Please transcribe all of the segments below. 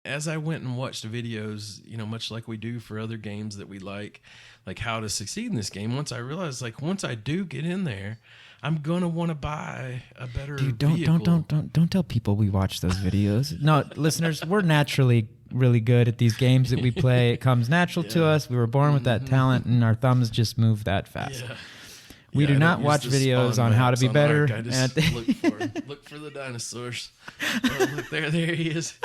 as I went and watched the videos, much like we do for other games that we like how to succeed in this game, once I realized, once I do get in there, I'm gonna want to buy a better vehicle. Don't tell people we watch those videos. No, listeners, we're naturally really good at these games that we play. It comes natural to us. We were born with that talent, and our thumbs just move that fast. Yeah. We do not watch videos on how to be better. I just look for the dinosaurs. Oh, look, there he is.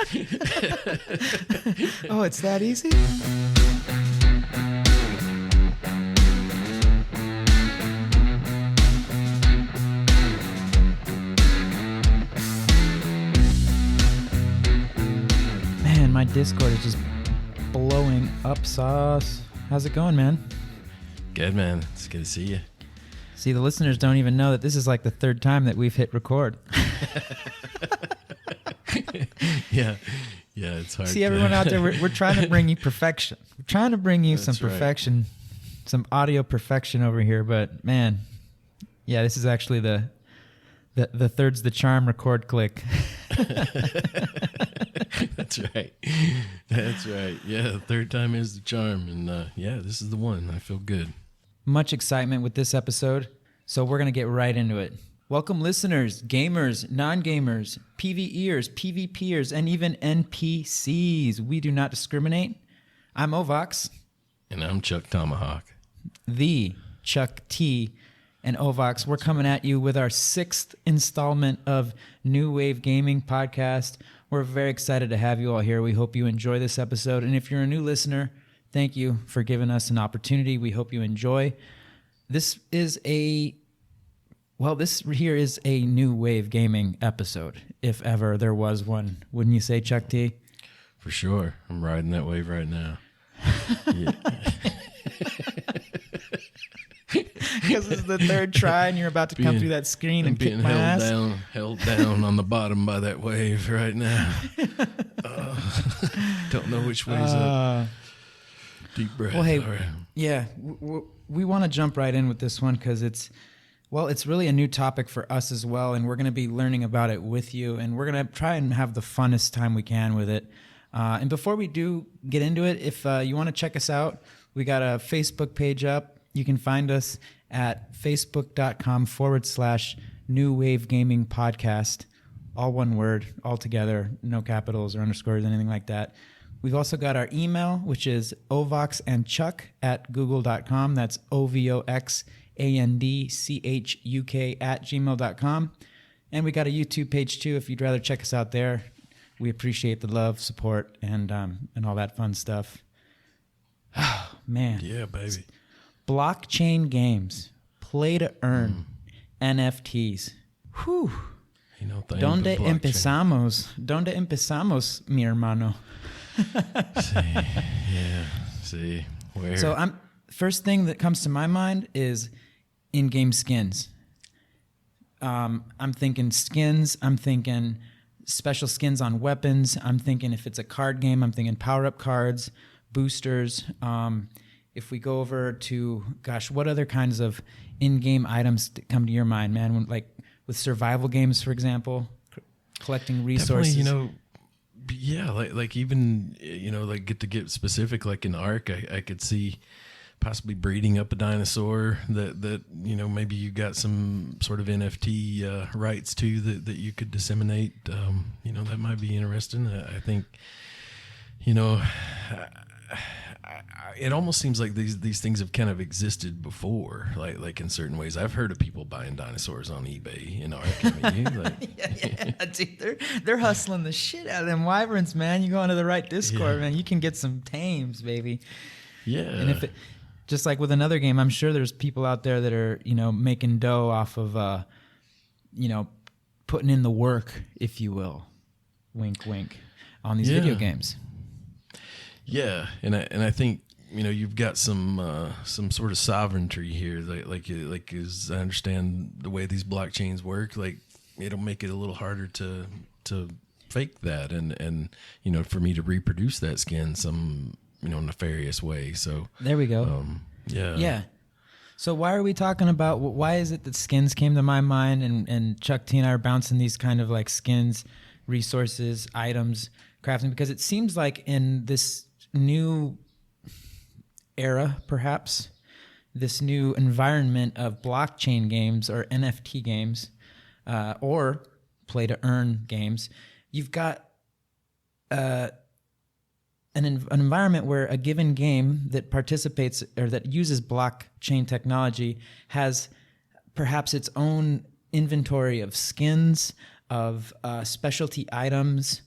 Oh, it's that easy? Man, my Discord is just blowing up sauce. How's it going, man? Good, man. It's good to see you. See, the listeners don't even know that this is like the third time that we've hit record. Yeah, it's hard. See, everyone out there, we're trying to bring you perfection. We're trying to bring you some perfection, some audio perfection over here. But man, yeah, this is actually the third's the charm. Record, click. That's right. Yeah, the third time is the charm, and this is the one. I feel good. Much excitement with this episode, so we're going to get right into it. Welcome, listeners, gamers, non-gamers, PvEers, PvPers, and even NPCs. We do not discriminate. I'm Ovox. And I'm ChukTomahawk. The Chuck T and Ovox. We're coming at you with our 6th installment of New Wave Gaming Podcast. We're very excited to have you all here. We hope you enjoy this episode. And if you're a new listener, thank you for giving us an opportunity. We hope you enjoy. This here is a New Wave Gaming episode, if ever there was one. Wouldn't you say, Chuck T? For sure. I'm riding that wave right now. Because it's the third try and you're about to come through that screen and kick my ass. Held down on the bottom by that wave right now. Don't know which way's up. Deep breath. Well, hey, yeah, we want to jump right in with this one because it's really a new topic for us as well, and we're going to be learning about it with you, and we're going to try and have the funnest time we can with it. And before we do get into it, if you want to check us out, we got a Facebook page up. You can find us at facebook.com/New Wave Gaming Podcast, all one word, all together, no capitals or underscores, anything like that. We've also got our email, which is ovoxandchuk@google.com. That's ovoxandchuk@gmail.com. And we got a YouTube page too, if you'd rather check us out there. We appreciate the love, support, and all that fun stuff. Oh, man. Yeah, baby. Blockchain games, play to earn, NFTs. Whew. ¿Dónde empezamos, mi hermano? See, where? So first thing that comes to my mind is in-game skins. I'm thinking skins. I'm thinking special skins on weapons. I'm thinking if it's a card game, I'm thinking power-up cards, boosters. If we go over to, what other kinds of in-game items come to your mind, man? With survival games, for example, collecting resources. Definitely, even, get specific, like in Ark, I could see possibly breeding up a dinosaur that maybe you got some sort of NFT rights to that you could disseminate. That might be interesting. I think, it almost seems like these things have kind of existed before, like in certain ways. I've heard of people buying dinosaurs on eBay in Ark. Yeah, dude, they're hustling the shit out of them wyverns, man. You go onto the right Discord, man, you can get some tames, baby. Yeah. And if just like with another game, I'm sure there's people out there that are, making dough off of, putting in the work, if you will, wink, wink, on these video games. Yeah, and I think you've got some sort of sovereignty here, like as I understand the way these blockchains work, like it'll make it a little harder to fake that, and for me to reproduce that skin some nefarious way. So there we go. Yeah. So why are we talking about? Why is it that skins came to my mind, and Chuck T and I are bouncing these kind of like skins resources, items, crafting, because it seems like in this new era, perhaps, this new environment of blockchain games or NFT games, or play-to-earn games, you've got an environment where a given game that participates or that uses blockchain technology has perhaps its own inventory of skins, of specialty items,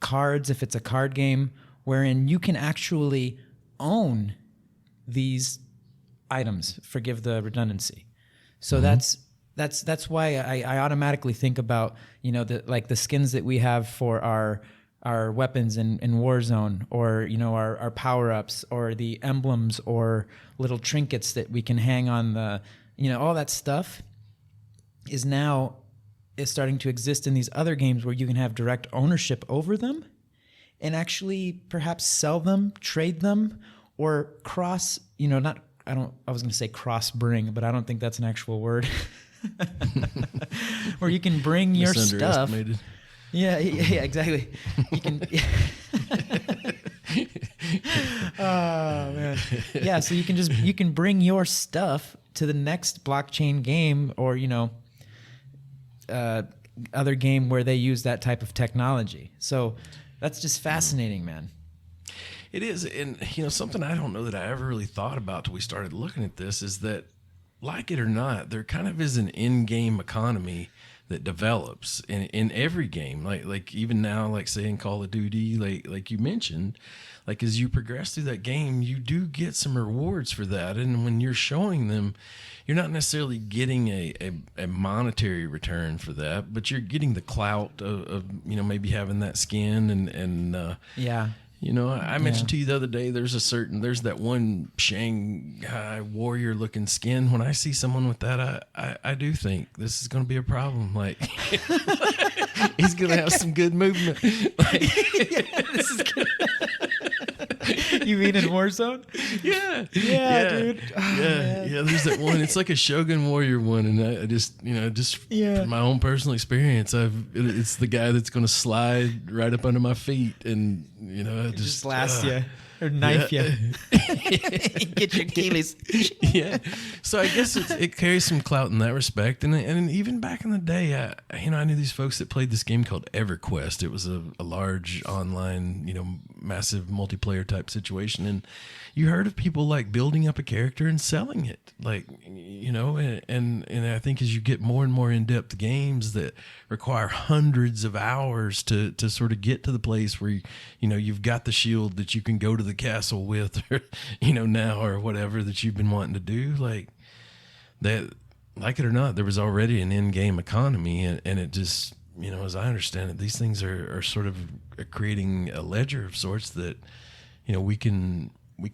cards, if it's a card game, wherein you can actually own these items, forgive the redundancy. So that's why I automatically think about, the skins that we have for our weapons in Warzone, or, our power-ups, or the emblems, or little trinkets that we can hang on the, all that stuff is starting to exist in these other games where you can have direct ownership over them and actually perhaps sell them, trade them, or cross, I was going to say cross bring, but I don't think that's an actual word. Where you can bring your stuff. Yeah, exactly. You can. Oh man. Yeah, so you can bring your stuff to the next blockchain game, or other game where they use that type of technology. So that's just fascinating, man. It is. And, something I don't know that I ever really thought about till we started looking at this is that, like it or not, there kind of is an in-game economy that develops in every game. Like even now, like say in Call of Duty, like you mentioned, like as you progress through that game, you do get some rewards for that. And when you're showing them, you're not necessarily getting a monetary return for that, but you're getting the clout of maybe having that skin and yeah. I mentioned to you the other day, there's that one Shanghai warrior looking skin. When I see someone with that, I do think this is going to be a problem. Like, he's going to have some good movement. This is good. You mean in Warzone? Yeah, dude. Oh, yeah. There's that one. It's like a Shogun Warrior one, and I just from my own personal experience, it's the guy that's going to slide right up under my feet, and just blast you or knife you, get your Achilles. Yeah. So I guess it carries some clout in that respect, and even back in the day, I knew these folks that played this game called EverQuest. It was a large online, massive multiplayer type situation, and you heard of people like building up a character and selling it, like and I think as you get more and more in-depth games that require hundreds of hours to sort of get to the place where you've got the shield that you can go to the castle with, or now, or whatever that you've been wanting to do, like that. Like it or not, there was already an in-game economy, and it just, as I understand it, these things are sort of creating a ledger of sorts that, we can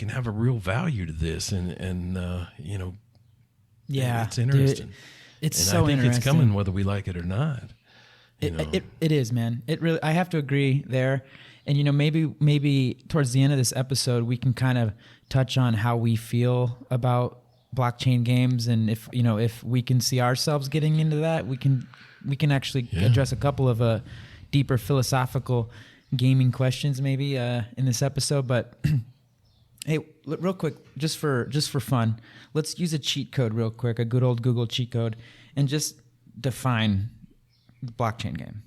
have a real value to this, and yeah, it's interesting. Dude, it's and so I think interesting. It's coming whether we like it or not. It is, man. It really. I have to agree there. And maybe towards the end of this episode, we can kind of touch on how we feel about blockchain games, and if we can see ourselves getting into that, we can actually address a couple of deeper philosophical gaming questions maybe in this episode. But hey, real quick, just for fun, let's use a cheat code real quick, a good old Google cheat code, and just define the blockchain game.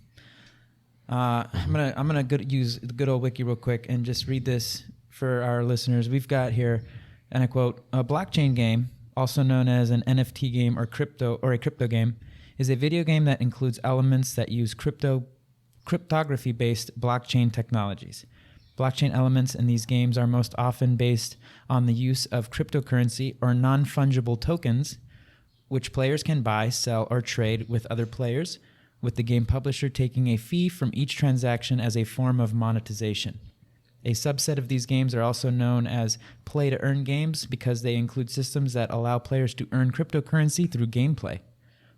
I'm gonna use the good old wiki real quick and just read this for our listeners. We've got here, and I quote: "A blockchain game, also known as an NFT game or a crypto game, is a video game that includes elements that use cryptography-based blockchain technologies. Blockchain elements in these games are most often based on the use of cryptocurrency or non-fungible tokens, which players can buy, sell, or trade with other players, with the game publisher taking a fee from each transaction as a form of monetization. A subset of these games are also known as play-to-earn games because they include systems that allow players to earn cryptocurrency through gameplay.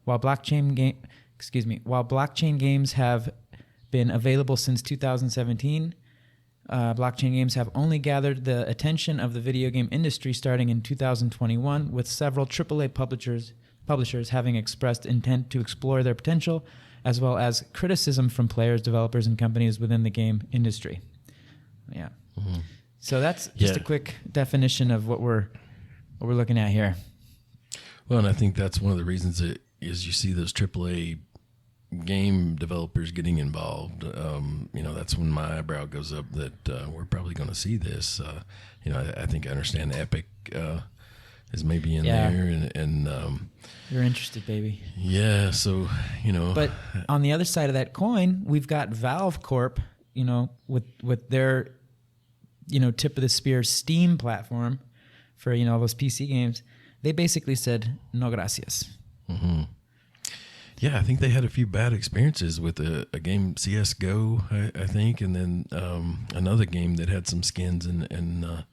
While blockchain games have been available since 2017, blockchain games have only gathered the attention of the video game industry starting in 2021, with several AAA publishers having expressed intent to explore their potential as well as criticism from players, developers, and companies within the game industry. Yeah. Mm-hmm. So that's just a quick definition of what we're looking at here. Well, and I think that's one of the reasons that is you see those AAA game developers getting involved. That's when my eyebrow goes up that we're probably going to see this. I think I understand Epic is maybe in there, and you're interested, baby. Yeah, so But on the other side of that coin, we've got Valve Corp. With their tip of the spear Steam platform for those PC games. They basically said no gracias. Mm-hmm. Yeah, I think they had a few bad experiences with a game, CSGO, I think, and then another game that had some skins and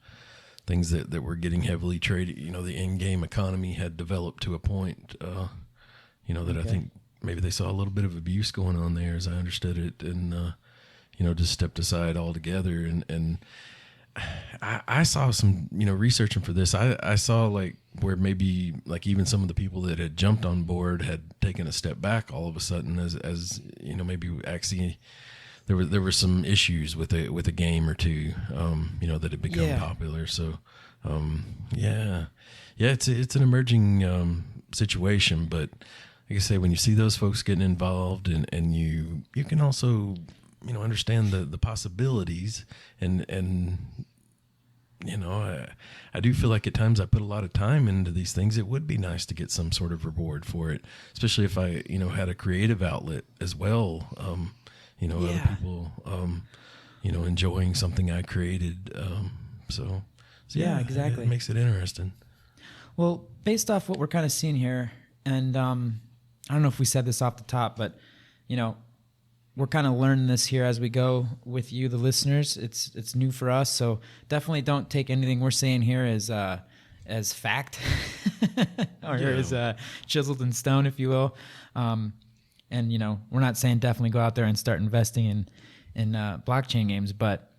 things that were getting heavily traded. The in-game economy had developed to a point, that I think maybe they saw a little bit of abuse going on there, as I understood it, and just stepped aside altogether. And I saw some, researching for this. I saw where maybe even some of the people that had jumped on board had taken a step back all of a sudden, as maybe actually there were some issues with a game or two, that had become popular. So, it's an emerging situation. But like I say, when you see those folks getting involved, and you can also understand the possibilities, and I do feel like at times I put a lot of time into these things. It would be nice to get some sort of reward for it, especially if I had a creative outlet as well. Other people enjoying something I created. So yeah, exactly. It makes it interesting. Well, based off what we're kind of seeing here, and I don't know if we said this off the top, but we're kind of learning this here as we go with you, the listeners. It's new for us, so definitely don't take anything we're saying here as fact or as chiseled in stone, if you will. And we're not saying definitely go out there and start investing in blockchain games, but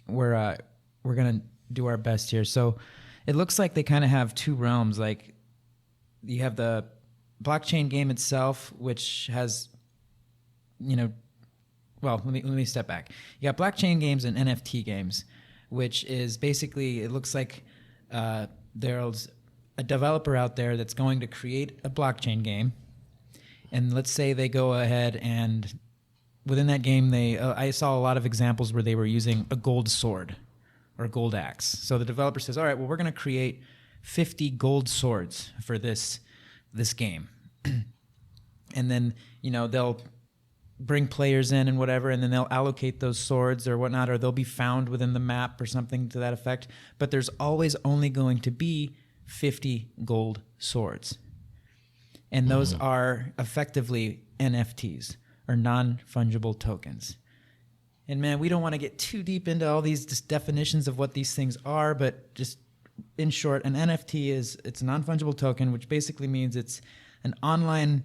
we're gonna do our best here. So it looks like they kind of have two realms. Like you have the blockchain game itself, which has let me step back. You got blockchain games and NFT games, which is basically, it looks like there's a developer out there that's going to create a blockchain game. And let's say they go ahead and within that game, I saw a lot of examples where they were using a gold sword or a gold axe. So the developer says, all right, well, we're going to create 50 gold swords for this game. And then, they'll bring players in and whatever, and then they'll allocate those swords or whatnot, or they'll be found within the map or something to that effect. But there's always only going to be 50 gold swords. And those are effectively NFTs, or non-fungible tokens. And man, we don't want to get too deep into all these definitions of what these things are, but just in short, an NFT it's a non-fungible token, which basically means it's an online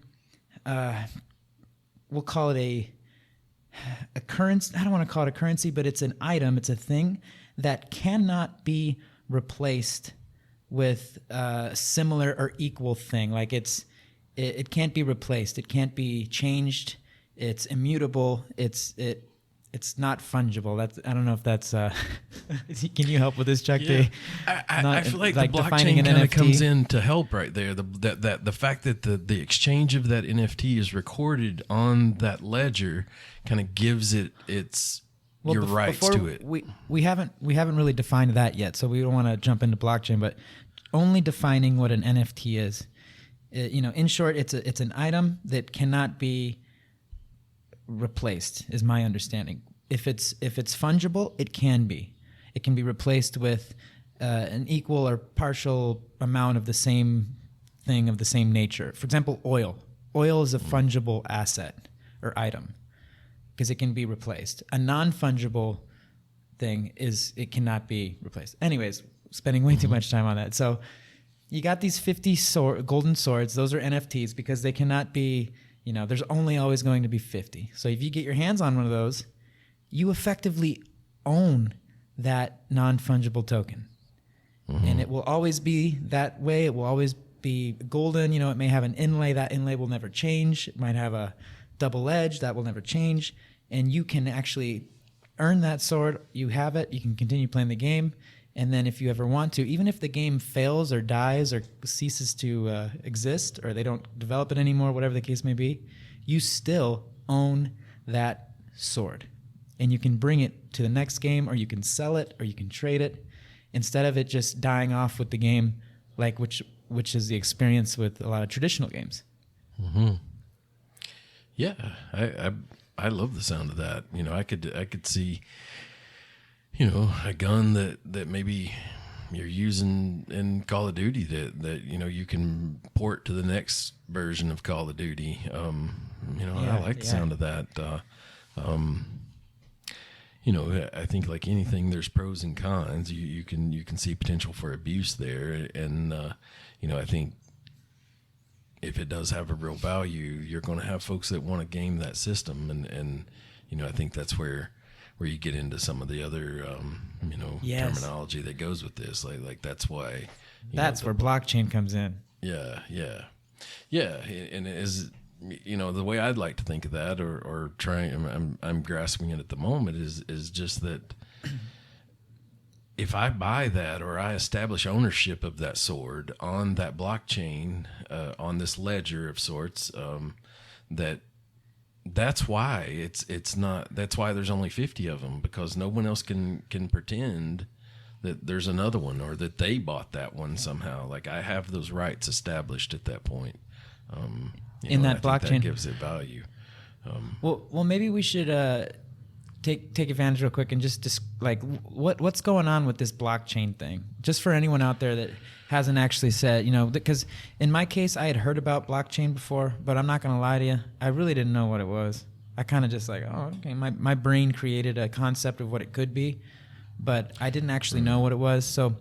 we'll call it a currency. I don't want to call it a currency, but it's an item. It's a thing that cannot be replaced with a similar or equal thing. Like it can't be replaced. It can't be changed. It's immutable. It's not fungible. I don't know if that's. Can you help with this, Chuck? Yeah. I feel like the blockchain kind of comes in to help right there. The fact that the exchange of that NFT is recorded on that ledger kind of gives it your rights to it. We haven't really defined that yet, so we don't want to jump into blockchain, but only defining what an NFT is. In short, it's an item that cannot be replaced, is my understanding. If it's fungible, it can be. It can be replaced with an equal or partial amount of the same thing of the same nature. For example, oil. Oil is a fungible asset or item because it can be replaced. A non-fungible thing it cannot be replaced. Anyways, spending way too much time on that. So you got these 50 golden swords. Those are NFTs because they cannot be. There's only always going to be 50. So if you get your hands on one of those, you effectively own that non-fungible token. Mm-hmm. And it will always be that way. It will always be golden. It may have an inlay. That inlay will never change. It might have a double-edged, that will never change, and you can actually earn that sword. You have it, you can continue playing the game, and then if you ever want to, even if the game fails or dies or ceases to exist, or they don't develop it anymore, whatever the case may be, you still own that sword. And you can bring it to the next game, or you can sell it, or you can trade it, instead of it just dying off with the game, like which is the experience with a lot of traditional games. Mm-hmm. Yeah, I love the sound of that. You know, I could see, you know, a gun that maybe you're using in Call of Duty that you know you can port to the next version of Call of Duty. You know, I like the sound of that. You know, I think like anything, there's pros and cons. You can see potential for abuse there, and you know, I think if it does have a real value, you're going to have folks that want to game that system, and you know, I think that's where you get into some of the other you know, terminology that goes with this. Like that's why that's where blockchain comes in. Yeah, and as you know, the way I'd like to think of that, or trying, I'm grasping it at the moment, is just that if I buy that, or I establish ownership of that sword on that blockchain, on this ledger of sorts, that's why it's not. That's why there's only 50 of them, because no one else can pretend that there's another one, or that they bought that one somehow. Like, I have those rights established at that point. In that blockchain, that gives it value. Well, maybe we should take advantage real quick and just like what's going on with this blockchain thing, just for anyone out there that hasn't actually said, you know, because in my case, I had heard about blockchain before, but I'm not going to lie to you, I really didn't know what it was. I kind of just like, oh, okay, my brain created a concept of what it could be, but I didn't actually know what it was. So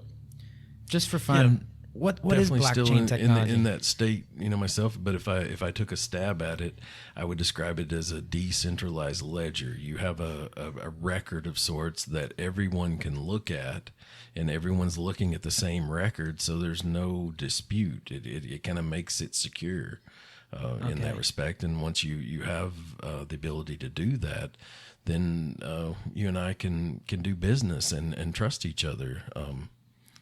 just for fun, what is blockchain still technology? in that state, you know, myself. But if I took a stab at it, I would describe it as a decentralized ledger. You have a record of sorts that everyone can look at, and everyone's looking at the same record, so there's no dispute. It kind of makes it secure in that respect. And once you have the ability to do that, then you and I can do business and trust each other.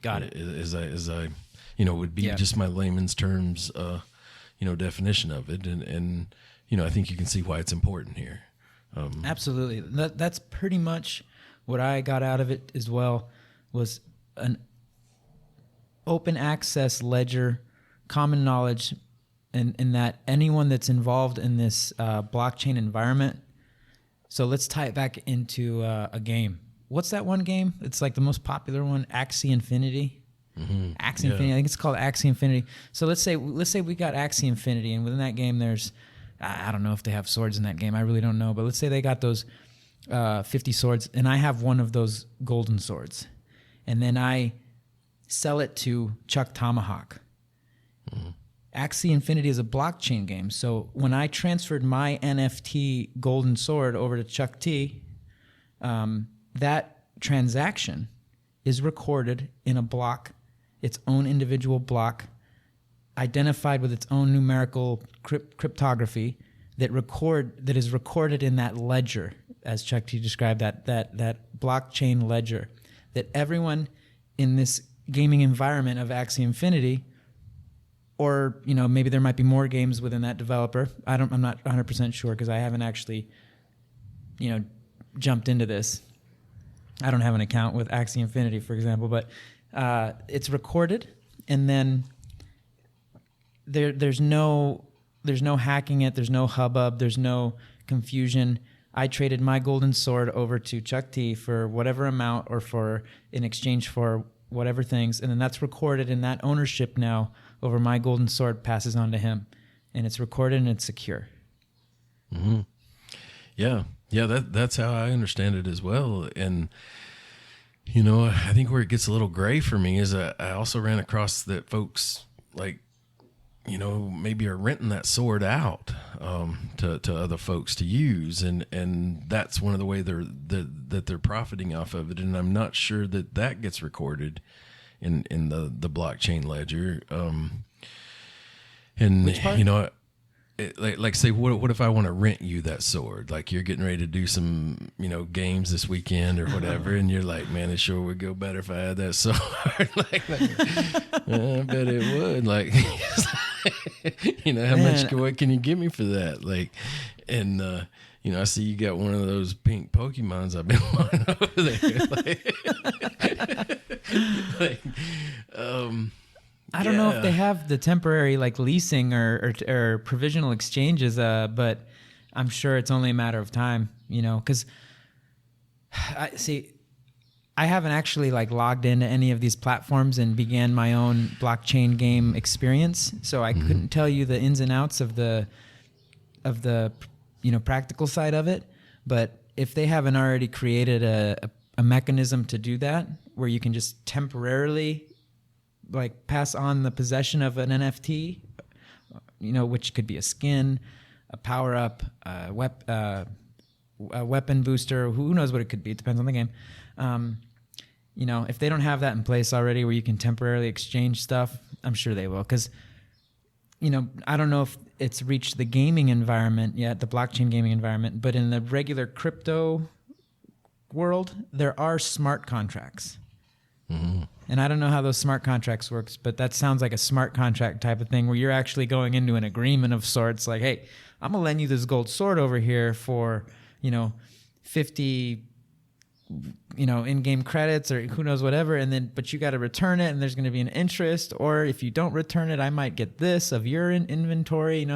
Got it. As I you know, would be just my layman's terms, you know, definition of it. And, you know, I think you can see why it's important here. Absolutely. That's pretty much what I got out of it as well, was an open access ledger, common knowledge, in that anyone that's involved in this blockchain environment. So let's tie it back into a game. What's that one game? It's like the most popular one, Axie Infinity. Mm-hmm. Axie Infinity. I think it's called Axie Infinity. So let's say we got Axie Infinity, and within that game there's, I don't know if they have swords in that game. I really don't know. But let's say they got those 50 swords, and I have one of those golden swords, and then I sell it to ChukTomahawk. Mm-hmm. Axie Infinity is a blockchain game. So when I transferred my NFT golden sword over to ChukT, that transaction is recorded in a block, its own individual block, identified with its own numerical cryptography that is recorded in that ledger, as ChukT described, that blockchain ledger, that everyone in this gaming environment of Axie Infinity, or you know, maybe there might be more games within that developer. I'm not 100% sure, because I haven't actually, you know, jumped into this. I don't have an account with Axie Infinity, for example, but it's recorded, and then there's no hacking it. There's no hubbub. There's no confusion. I traded my golden sword over to ChukT for whatever amount, or in exchange for whatever things, and then that's recorded, and that ownership now over my golden sword passes on to him, and it's recorded and it's secure. Mm-hmm. Yeah, that's how I understand it as well. And you know, I think where it gets a little gray for me is I also ran across that folks, like, you know, maybe are renting that sword out to other folks to use, and that's one of the way they're profiting off of it. And I'm not sure that gets recorded in the blockchain ledger. And which part? You know, like say what if I want to rent you that sword? Like you're getting ready to do some games this weekend or whatever, and you're like, man, it sure would go better if I had that sword. like I bet it would. Like how much what can you give me for that? Like, and I see you got one of those pink Pokemons I've been wanting over there. I don't know if they have the temporary like leasing or provisional exchanges, but I'm sure it's only a matter of time, because I haven't actually like logged into any of these platforms and began my own blockchain game experience. So I couldn't tell you the ins and outs of the practical side of it. But if they haven't already created a mechanism to do that, where you can just temporarily like pass on the possession of an NFT, which could be a skin, a power up, a weapon booster, who knows what it could be. It depends on the game. If they don't have that in place already where you can temporarily exchange stuff, I'm sure they will. Because, I don't know if it's reached the gaming environment yet, the blockchain gaming environment, but in the regular crypto world, there are smart contracts. Mm-hmm. And I don't know how those smart contracts works, but that sounds like a smart contract type of thing where you're actually going into an agreement of sorts. Like, hey, I'm going to lend you this gold sword over here for, 50, in-game credits or who knows whatever. But you got to return it and there's going to be an interest. Or if you don't return it, I might get this of your inventory.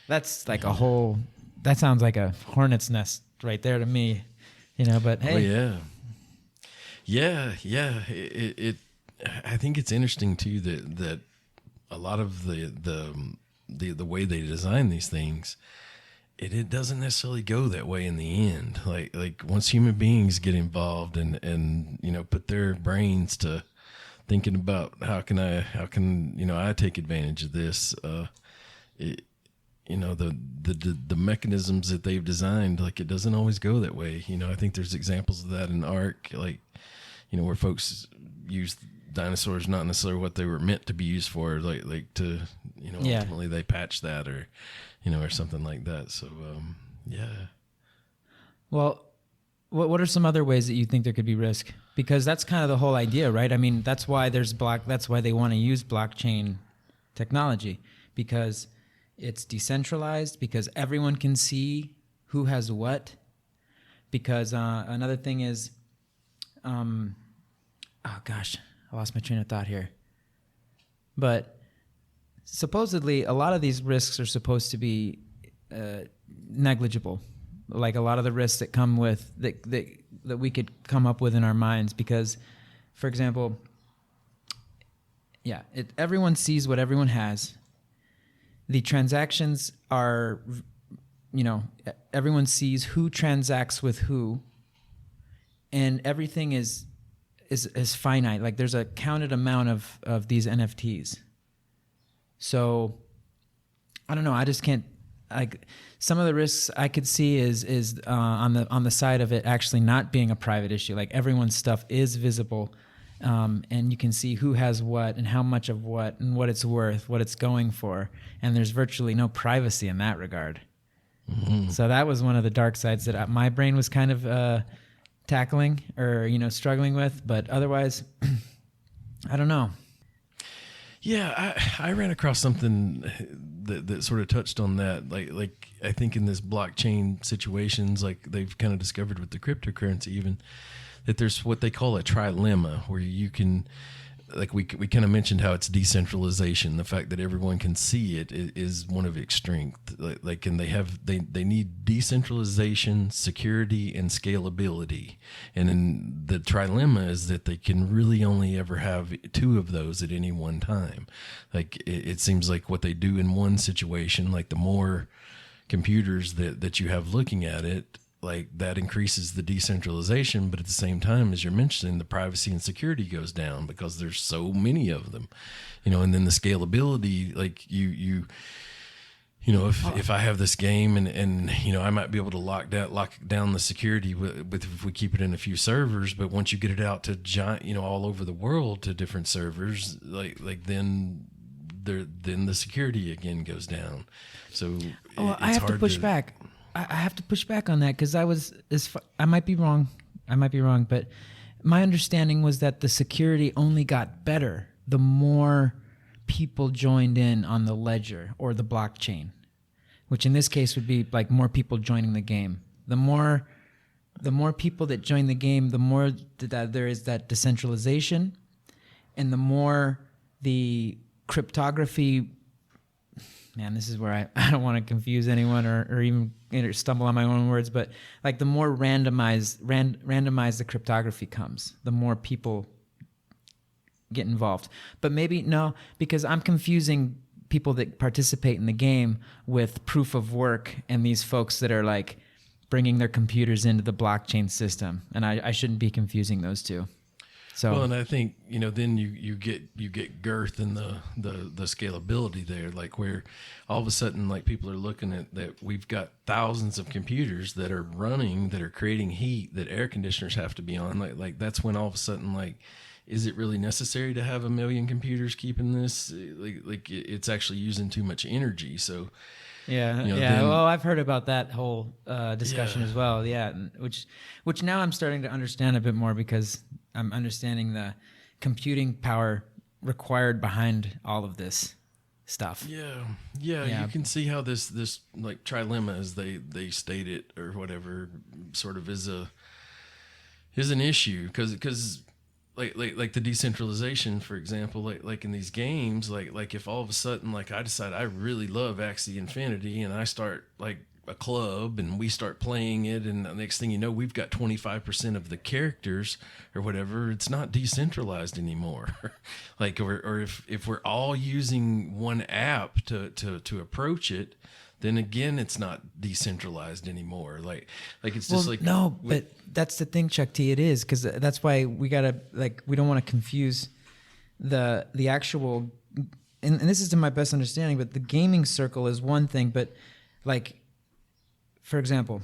That's like that sounds like a hornet's nest right there to me, but hey. Oh, yeah. Yeah. I think it's interesting too that a lot of the way they design these things, it doesn't necessarily go that way in the end. Like once human beings get involved and put their brains to thinking about how can I take advantage of this, the mechanisms that they've designed, like it doesn't always go that way. I think there's examples of that in Ark, like where folks use dinosaurs not necessarily what they were meant to be used for, like to ultimately they patch that or or something like that. So well, what are some other ways that you think there could be risk? Because that's kind of the whole idea, right? I mean, that's why that's why they want to use blockchain technology, because it's decentralized, because everyone can see who has what. Because another thing is oh gosh, I lost my train of thought here. But supposedly, a lot of these risks are supposed to be negligible. Like a lot of the risks that come with that we could come up with in our minds. Because, for example, everyone sees what everyone has. The transactions are, everyone sees who transacts with who, and everything is finite. Like there's a counted amount of these NFTs. So I don't know. I just can't. Like some of the risks I could see is on the side of it actually not being a private issue. Like everyone's stuff is visible, and you can see who has what and how much of what and what it's worth, what it's going for, and there's virtually no privacy in that regard. Mm-hmm. So that was one of the dark sides that my brain was kind of tackling or struggling with. But otherwise, I don't know. Yeah, I ran across something that sort of touched on that. Like I think in this blockchain situations, like they've kind of discovered with the cryptocurrency even, that there's what they call a trilemma, where you can, like we kind of mentioned how it's decentralization. The fact that everyone can see it is one of its strengths. Like, and they need decentralization, security, and scalability. And then the trilemma is that they can really only ever have two of those at any one time. Like it seems like what they do in one situation, like the more computers that you have looking at it, like that increases the decentralization, but at the same time, as you're mentioning, the privacy and security goes down because there's so many of them, and then the scalability, like if I have this game and I might be able to lock down the security with if we keep it in a few servers, but once you get it out to giant, all over the world to different servers, like then then the security again goes down. So I have to push back. I have to push back on that because I might be wrong. But my understanding was that the security only got better the more people joined in on the ledger or the blockchain, which in this case would be like more people joining the game. The more people that join the game, the more that there is that decentralization, and the more the cryptography. Man, this is where I don't want to confuse anyone or even stumble on my own words, but like the more randomized the cryptography comes, the more people get involved. But maybe no, because I'm confusing people that participate in the game with proof of work and these folks that are like bringing their computers into the blockchain system, and I shouldn't be confusing those two. So, well, and I think then you get girth in the scalability there, like where all of a sudden like people are looking at that we've got thousands of computers that are running, that are creating heat, that air conditioners have to be on. Like that's when all of a sudden like, is it really necessary to have 1 million computers keeping this? Like it's actually using too much energy. So. Yeah, Well, I've heard about that whole discussion as well. Yeah, which now I'm starting to understand a bit more because I'm understanding the computing power required behind all of this stuff. Yeah. You can see how this like trilemma, as they state it or whatever, sort of is an issue because. Like the decentralization, for example, like in these games, like if all of a sudden like I decide I really love Axie Infinity and I start like a club and we start playing it, and the next thing you know we've got 25% of the characters or whatever, it's not decentralized anymore. Like or if we're all using one app to approach it, then again it's not decentralized anymore. Like it's just like but that's the thing, Chuck T. It is, because that's why we gotta we don't want to confuse the actual. And this is to my best understanding, but the gaming circle is one thing. But like, for example,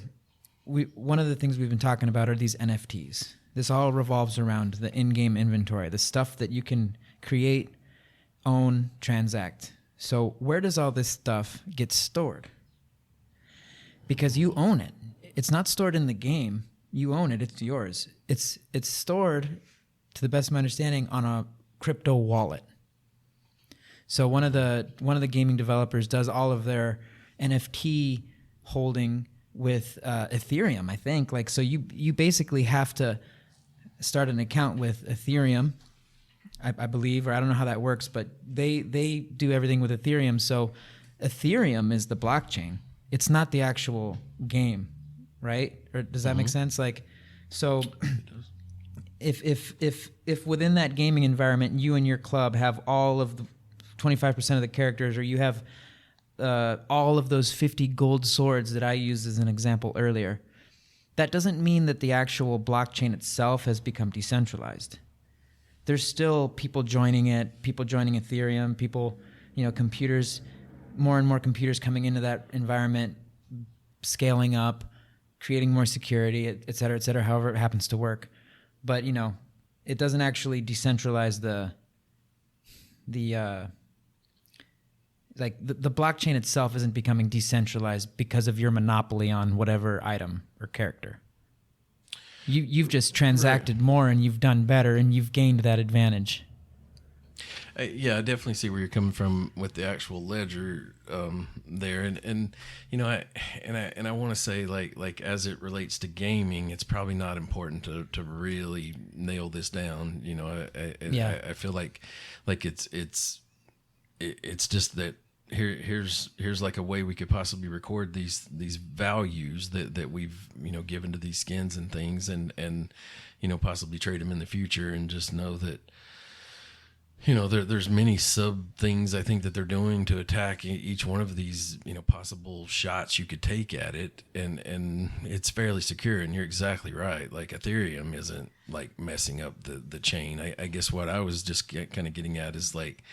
one of the things we've been talking about are these NFTs. This all revolves around the in-game inventory, the stuff that you can create, own, transact. So where does all this stuff get stored? Because you own it. It's not stored in the game. You own it. It's yours. It's stored, to the best of my understanding, on a crypto wallet. So one of the gaming developers does all of their NFT holding with Ethereum, I think. Like, so you basically have to start an account with Ethereum, I believe, or I don't know how that works, but they do everything with Ethereum. So Ethereum is the blockchain. It's not the actual game, right? Or does that make sense? Like, so if within that gaming environment, you and your club have all of the 25% of the characters, or you have all of those 50 gold swords that I used as an example earlier, that doesn't mean that the actual blockchain itself has become decentralized. There's still people joining it, people joining Ethereum, people, computers, more and more computers coming into that environment, scaling up, creating more security, et cetera, however it happens to work. But, it doesn't actually decentralize the blockchain itself isn't becoming decentralized because of your monopoly on whatever item or character. You've just transacted more and you've done better and you've gained that advantage. I definitely see where you're coming from with the actual ledger there, and I want to say like as it relates to gaming, it's probably not important to really nail this down. I feel like it's just that here's like a way we could possibly record these values that we've given to these skins and things, and possibly trade them in the future, and just know that there's many sub things I think that they're doing to attack each one of these possible shots you could take at it, and it's fairly secure. And you're exactly right. Like Ethereum isn't like messing up the chain. I guess what I was just kind of getting at is like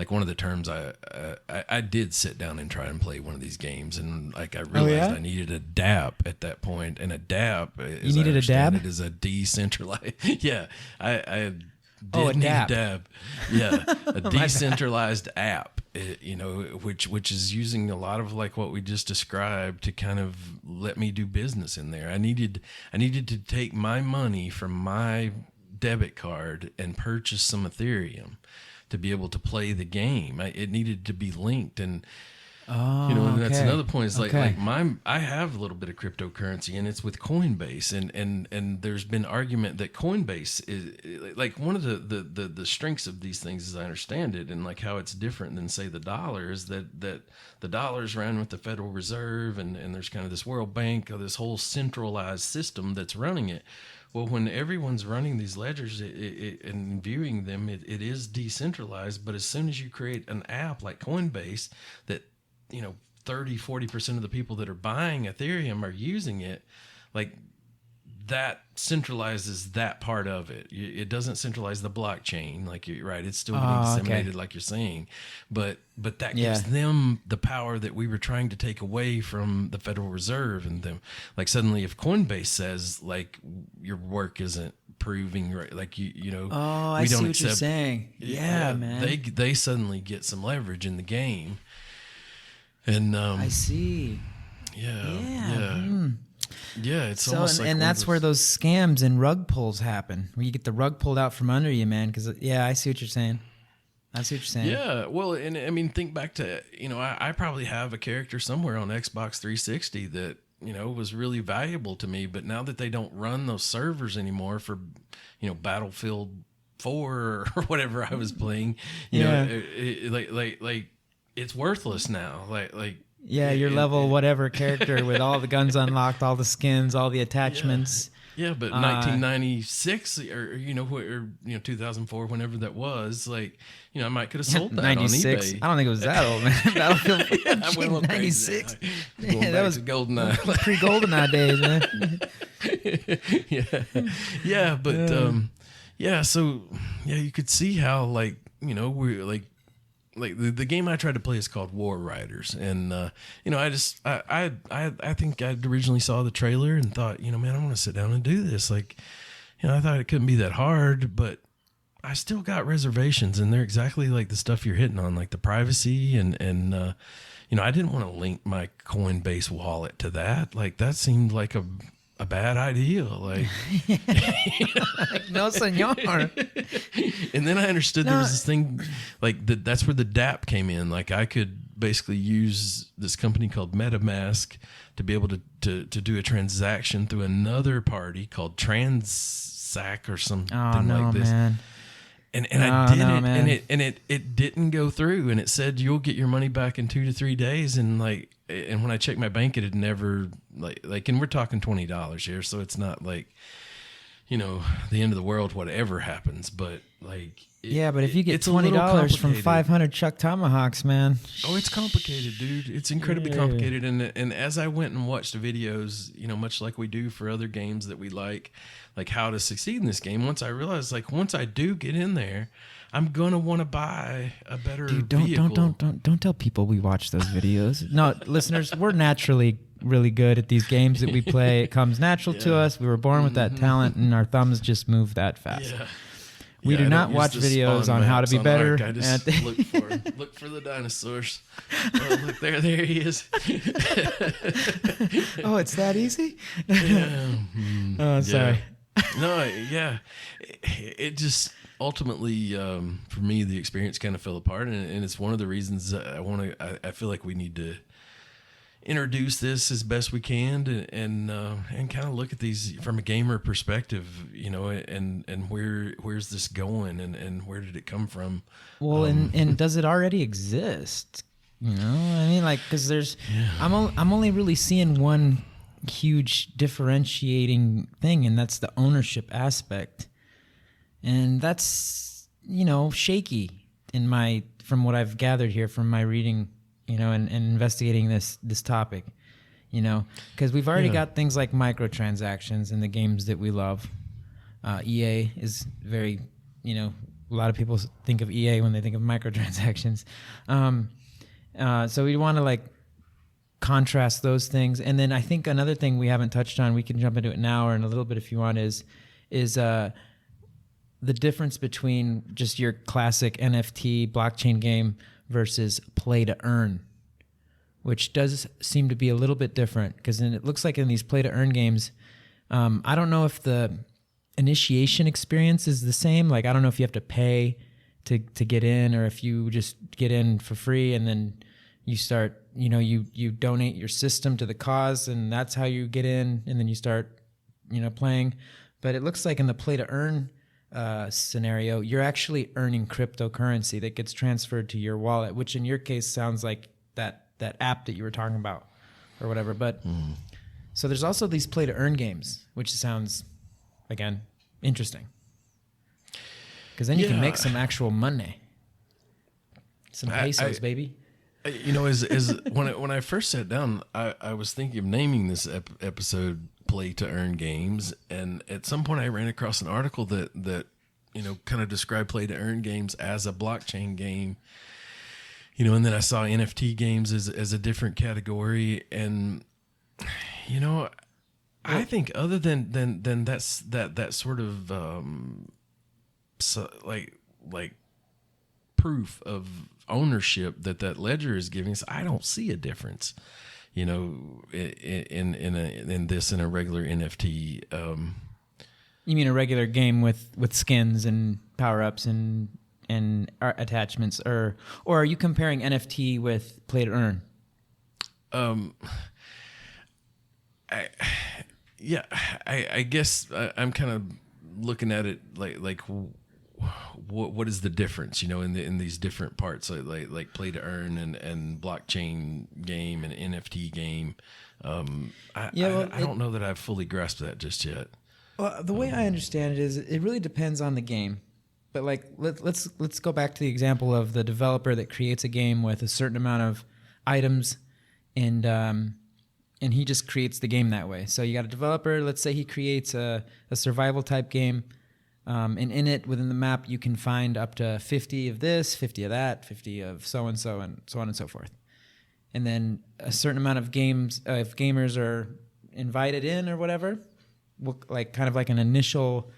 one of the terms I did sit down and try and play one of these games, and like I realized I needed a dApp at that point, and a dApp, you needed a dApp? It is a decentralized. Yeah, I had Oh, a dApp. dab. Yeah, a decentralized app, which is using a lot of like what we just described to kind of let me do business in there. I needed to take my money from my debit card and purchase some Ethereum to be able to play the game. It needed to be linked, and and that's another point. Is like I have a little bit of cryptocurrency, and it's with Coinbase, and there's been argument that Coinbase is like one of the strengths of these things, as I understand it, and like how it's different than say the dollar is that the dollar's ran with the Federal Reserve, and there's kind of this World Bank, or this whole centralized system that's running it. Well, when everyone's running these ledgers and viewing them, it is decentralized. But as soon as you create an app like Coinbase that 30-40% of the people that are buying Ethereum are using it, like that centralizes that part of it. It doesn't centralize the blockchain, like you're right. It's still being disseminated, like you're saying, but that gives them the power that we were trying to take away from the Federal Reserve and them. Like suddenly, if Coinbase says like your work isn't proving right, like I see what you're saying. Yeah, man. They suddenly get some leverage in the game. And I see. Yeah. It's so, almost and that's where those scams and rug pulls happen, where you get the rug pulled out from under you, man. Because I see what you're saying. Yeah, well, and I mean, think back to I probably have a character somewhere on Xbox 360 that was really valuable to me, but now that they don't run those servers anymore for Battlefield 4 or whatever I was playing, like it's worthless now. Your level whatever character with all the guns unlocked, all the skins, all the attachments. Yeah, but 1996 or 2004, whenever that was, like I might could have sold that 96. On eBay. I don't think it was that old, man. Battlefield I went 96. That was GoldenEye, pre-GoldenEye days, man. But so you could see how we're like the game I tried to play is called War Riders, and I think I originally saw the trailer and thought, man, I want to sit down and do this. Like, I thought it couldn't be that hard, but I still got reservations, and they're exactly like the stuff you're hitting on, like the privacy and I didn't want to link my Coinbase wallet to that. Like that seemed like a bad idea. Like, like, no, senor. And then I understood there was this thing like that's where the dApp came in. Like I could basically use this company called MetaMask to be able to do a transaction through another party called Transac or something like this. Man. And I did it, man. and it didn't go through, and it said you'll get your money back in 2 to 3 days, and when I checked my bank, it had never like, and we're talking $20 here, so it's not like the end of the world, whatever happens, but like but if you get $20 from 500 ChukTomahawks, man, it's complicated, dude. It's incredibly complicated, and as I went and watched the videos, much like we do for other games that we like how to succeed in this game, once I realized, like, once I do get in there, I'm gonna want to buy a better vehicle. Don't tell people we watch those videos. No, listeners, we're naturally really good at these games that we play. It comes natural to us. We were born with that talent, and our thumbs just move that fast. We do not watch videos on how to be better. I just look for the dinosaurs. Oh, look, there he is. Oh, it's that easy? Oh, sorry. No, it just ultimately, for me, the experience kind of fell apart, and it's one of the reasons I feel like we need to introduce this as best we can and kind of look at these from a gamer perspective, and where's this going, and where did it come from? Well, and does it already exist? I mean, like, because there's, I'm only really seeing one huge differentiating thing, and that's the ownership aspect, and that's shaky from what I've gathered here from my reading, and investigating this topic, because we've already got things like microtransactions in the games that we love. EA is very, a lot of people think of EA when they think of microtransactions. So we want to contrast those things. And then I think another thing we haven't touched on, we can jump into it now or in a little bit if you want, is the difference between just your classic NFT blockchain game versus play to earn, which does seem to be a little bit different, because it looks like in these play to earn games, I don't know if the initiation experience is the same. Like, I don't know if you have to pay to get in, or if you just get in for free and then you start, you donate your system to the cause, and that's how you get in, and then you start, playing. But it looks like in the play to earn scenario, you're actually earning cryptocurrency that gets transferred to your wallet, which in your case sounds like that app that you were talking about or whatever. But so there's also these play to earn games, which sounds, again, interesting, because then you can make some actual money, some pesos, baby. As when I first sat down, I was thinking of naming this episode "Play to Earn Games," and at some point I ran across an article that kind of described play to earn games as a blockchain game. And then I saw NFT games as a different category, and I think other than that sort of like proof of ownership that ledger is giving us, I don't see a difference, in a regular NFT. You mean a regular game with skins and power ups and attachments, or are you comparing NFT with play to earn? I guess I'm kind of looking at it like what is the difference, in these different parts, like play to earn and blockchain game and NFT game. I don't know that I've fully grasped that just yet. Well, the way I understand it is, it really depends on the game. But like, let's go back to the example of the developer that creates a game with a certain amount of items, and he just creates the game that way. So you got a developer. Let's say he creates a survival type game, and in it, within the map, you can find up to 50 of this, 50 of that, 50 of so and so on and so forth. And then a certain amount of games, if gamers are invited in or whatever, like kind of like an initial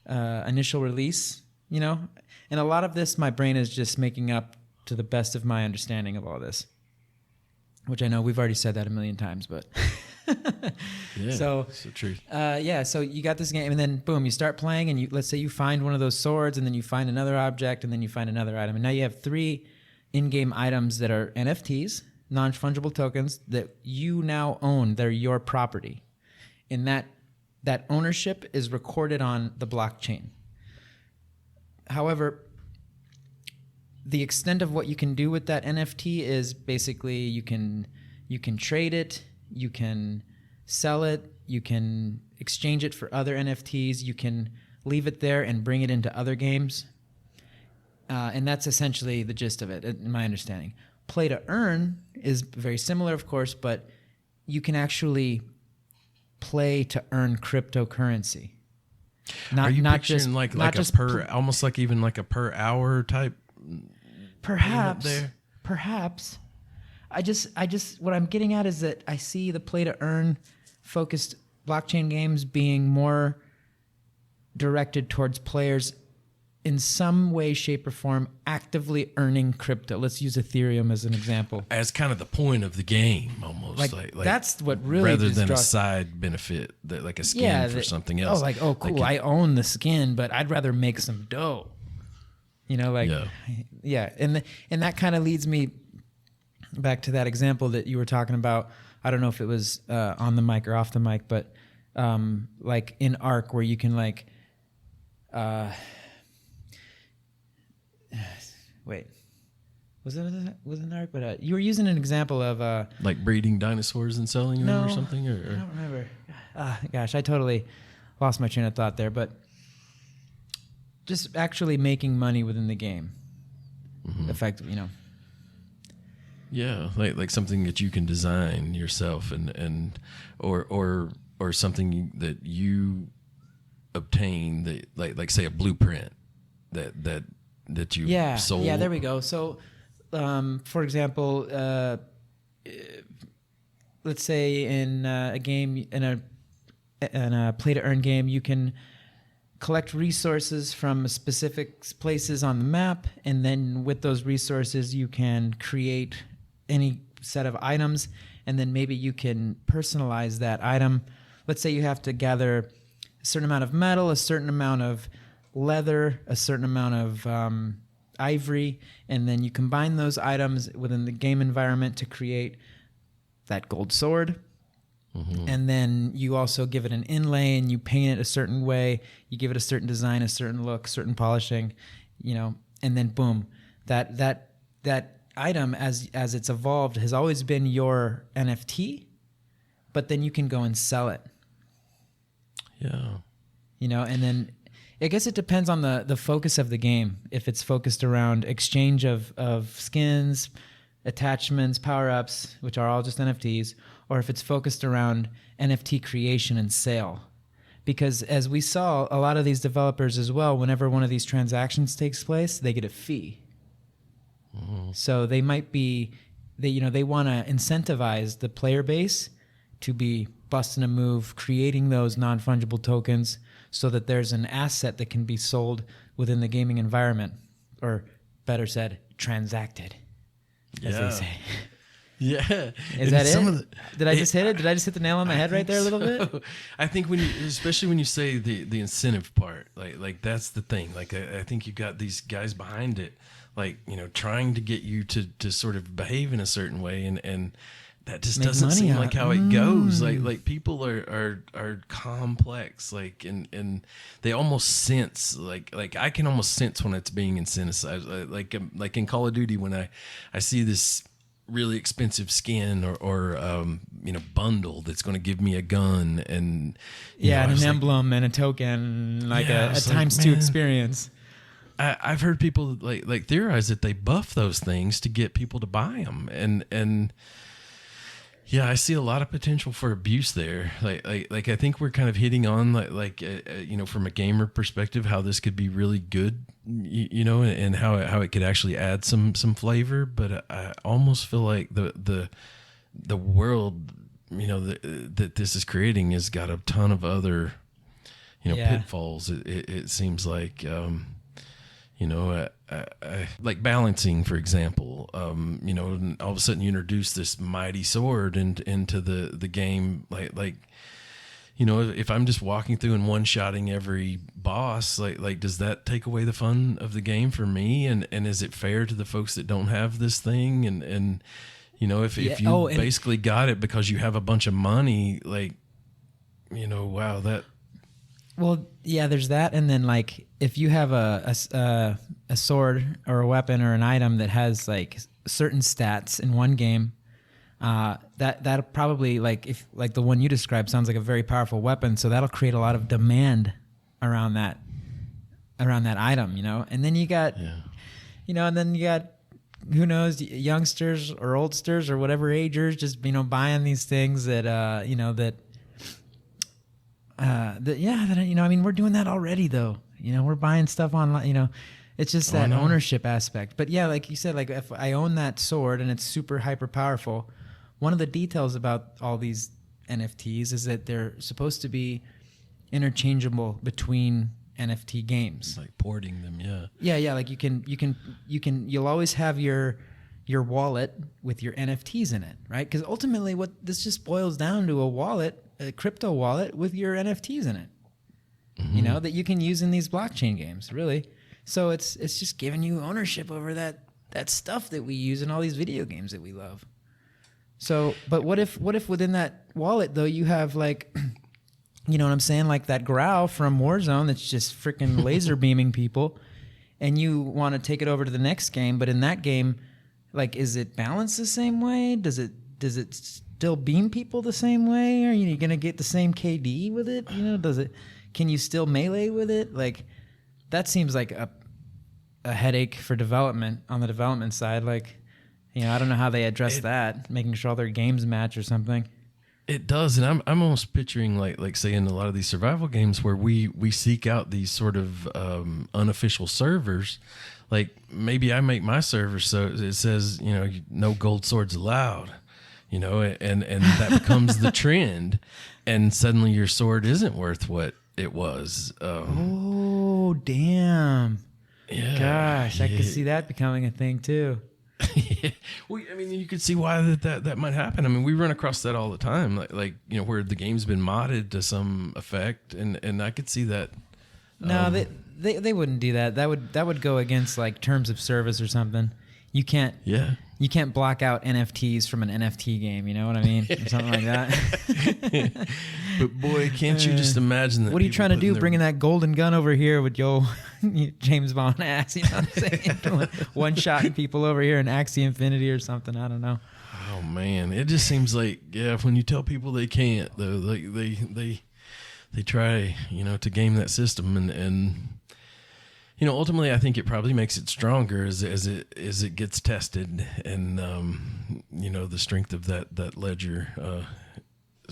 release. And a lot of this, my brain is just making up to the best of my understanding of all this, which I know we've already said that a million times, but yeah, so it's the truth. So you got this game, and then boom, you start playing, and let's say you find one of those swords, and then you find another object, and then you find another item, and now you have 3 in-game items that are NFTs, non-fungible tokens, that you now own. They're your property, and that ownership is recorded on the blockchain. However, the extent of what you can do with that NFT is basically you can trade it, you can sell it, you can exchange it for other NFTs, you can leave it there and bring it into other games. And that's essentially the gist of it, in my understanding. Play to earn is very similar, of course, but you can actually play to earn cryptocurrency. Are you picturing almost like even like a per hour type? Perhaps. I just what I'm getting at is that I see the play to earn focused blockchain games being more directed towards players in some way, shape, or form actively earning crypto. Let's use Ethereum as an example. As kind of the point of the game, almost. Like that's what really rather than a side benefit, like a skin for something else. Oh, cool, I own the skin, but I'd rather make some dough. And that kind of leads me back to that example that you were talking about. I don't know if it was on the mic or off the mic, but like in Arc, where you can wait, was it an Arc? But you were using an example of like breeding dinosaurs and selling them or something. Or I don't remember. Gosh, I totally lost my train of thought there. But just actually making money within the game, effectively, Yeah, like something that you can design yourself, and or something that you obtain, that like say a blueprint that you sold. Yeah, there we go. So, for example, let's say in a game, in a play to earn game, you can collect resources from specific places on the map, and then with those resources you can create any set of items, and then maybe you can personalize that item. Let's say you have to gather a certain amount of metal, a certain amount of leather, a certain amount of ivory, and then you combine those items within the game environment to create that gold sword. And then you also give it an inlay and you paint it a certain way. You give it a certain design, a certain look, certain polishing, and then boom, that item as it's evolved has always been your NFT, but then you can go and sell it. Yeah. And then I guess it depends on the focus of the game. If it's focused around exchange of skins, attachments, power-ups, which are all just NFTs, or if it's focused around NFT creation and sale. Because as we saw, a lot of these developers as well, whenever one of these transactions takes place, they get a fee. So they might be, they want to incentivize the player base to be busting a move, creating those non-fungible tokens so that there's an asset that can be sold within the gaming environment, or better said, transacted, as they say. Yeah. Is that it? Did I just hit it? Did I just hit the nail on the head right there a little bit? I think especially when you say the incentive part, like that's the thing. Like I think you got these guys behind it, like, trying to get you to sort of behave in a certain way, and that just doesn't seem like how it goes. Like people are complex, like, and they almost sense, like I can almost sense when it's being incentivized. Like in Call of Duty, when I see this really expensive skin or bundle that's going to give me a gun and an emblem and a token, like a times 2 experience. I've heard people like theorize that they buff those things to get people to buy them, and yeah, I see a lot of potential for abuse there. Like I think we're kind of hitting on from a gamer perspective, how this could be really good, and how it could actually add some flavor. But I almost feel like the world, that this is creating has got a ton of other, pitfalls. It seems like. Like balancing, for example, and all of a sudden you introduce this mighty sword into the game. Like, if I'm just walking through and one-shotting every boss, like does that take away the fun of the game for me? And is it fair to the folks that don't have this thing? And if you basically got it because you have a bunch of money, wow, that. Well, yeah, there's that, and then like if you have a sword or a weapon or an item that has like certain stats in one game, that'll probably, like, if like the one you described sounds like a very powerful weapon, so that'll create a lot of demand around that item, and then you got, and then you got, who knows, youngsters or oldsters or whatever agers just buying these things that we're doing that already though. We're buying stuff online, it's just that ownership aspect. But yeah, like you said, like if I own that sword and it's super hyper powerful, one of the details about all these NFTs is that they're supposed to be interchangeable between NFT games. Like porting them, yeah. Yeah, like you'll always have your wallet with your NFTs in it, right? Because ultimately what this just boils down to, a crypto wallet with your NFTs in it, that you can use in these blockchain games, really. So it's just giving you ownership over that stuff that we use in all these video games that we love. So, but what if within that wallet though you have like, you know what I'm saying, like that Growl from Warzone that's just freaking laser beaming people, and you want to take it over to the next game, but in that game, like, is it balanced the same way? Does it still beam people the same way? Are you gonna get the same KD with it? Can you still melee with it? Like, that seems like a headache for development on the development side. Like, I don't know how they address that, making sure all their games match or something. It does, and I'm almost picturing like say in a lot of these survival games where we seek out these sort of unofficial servers. Like maybe I make my server so it says no gold swords allowed, and that becomes the trend, and suddenly your sword isn't worth what it was. Oh, damn. Yeah. Gosh, I could see that becoming a thing too. Yeah. Well, I mean, you could see why that might happen. I mean, we run across that all the time, like where the game's been modded to some effect, and I could see that. No, they wouldn't do that. That would go against like terms of service or something. You can't. Yeah. You can't block out NFTs from an NFT game. You know what I mean? Or something like that. But boy, can't you just imagine that? What are you trying to do? Bringing that golden gun over here with James Bond axe? You know what I'm saying? One shotting people over here in Axie Infinity or something. I don't know. Oh man, it just seems like when you tell people they can't, though, like they try, to game that system, and ultimately, I think it probably makes it stronger as it gets tested, and the strength of that ledger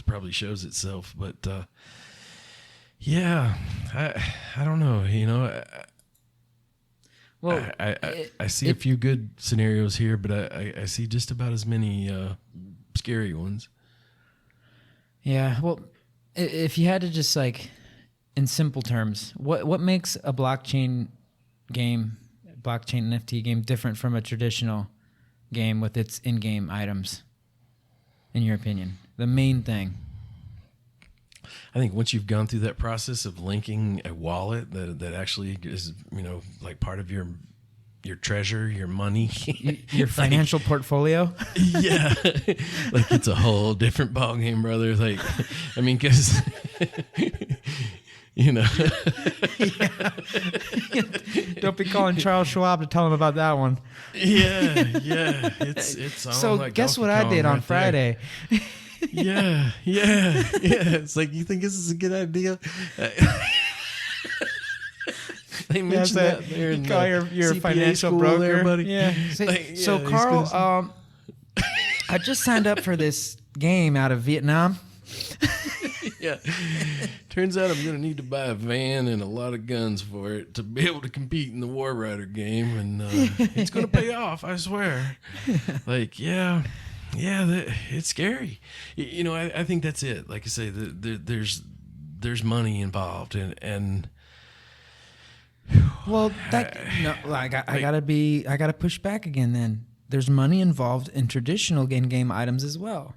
probably shows itself. But I don't know. Well, I see a few good scenarios here, but I see just about as many scary ones. Yeah. Well, if you had to just like, in simple terms, what makes a blockchain NFT game different from a traditional game with its in-game items, in your opinion? The main thing. I think once you've gone through that process of linking a wallet that actually is, like part of your treasure, your money, your financial portfolio. Yeah. Like it's a whole different ballgame, brother. Like, I mean, because, Yeah. Don't be calling Charles Schwab to tell him about that one. Yeah. It's all so like guess what I did on Friday? Yeah. It's like, you think this is a good idea? They mentioned that there in call your CPA financial school broker, there, buddy. Yeah. So Carl, I just signed up for this game out of Vietnam. Yeah. Turns out I'm going to need to buy a van and a lot of guns for it to be able to compete in the War Rider game, and it's going to pay off, I swear. Like, it's scary. I think that's it. Like I say, there's money involved, and well, I gotta push back again. Then there's money involved in traditional game items as well.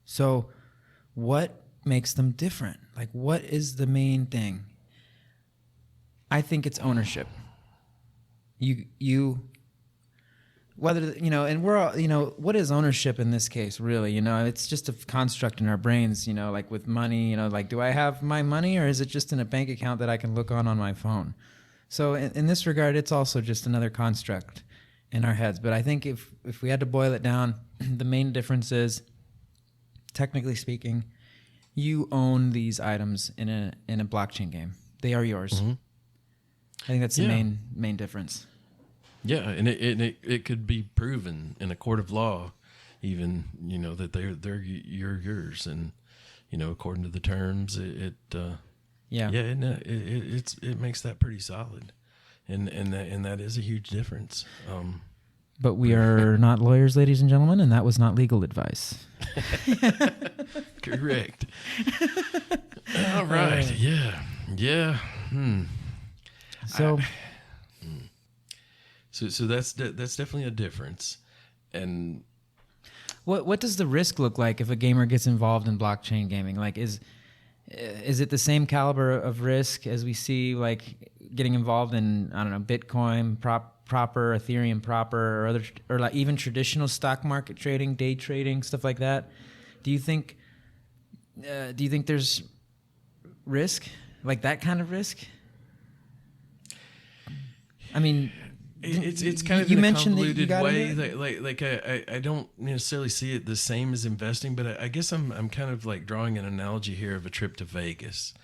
So, what makes them different? Like, what is the main thing? I think it's ownership. Whether, and we're all, what is ownership in this case, really? It's just a construct in our brains, like with money, like, do I have my money, or is it just in a bank account that I can look on my phone? So in this regard, it's also just another construct in our heads. But I think if we had to boil it down, the main difference is, technically speaking, you own these items in a blockchain game. They are yours. Mm-hmm. I think that's the main difference. Yeah, and it could be proven in a court of law, even, that they're yours, and according to the terms, it makes that pretty solid, and that is a huge difference. But we are not lawyers, ladies and gentlemen, and that was not legal advice. Correct. All right. Yeah. So. So that's definitely a difference. And what does the risk look like if a gamer gets involved in blockchain gaming? Like, is it the same caliber of risk as we see, like, getting involved in, I don't know, Bitcoin proper, Ethereum proper, or like even traditional stock market trading, day trading, stuff like that? Do you think there's risk, like that kind of risk? I mean, it's kind of you in a mentioned convoluted that way. Like I don't necessarily see it the same as investing, but I guess I'm kind of like drawing an analogy here of a trip to Vegas,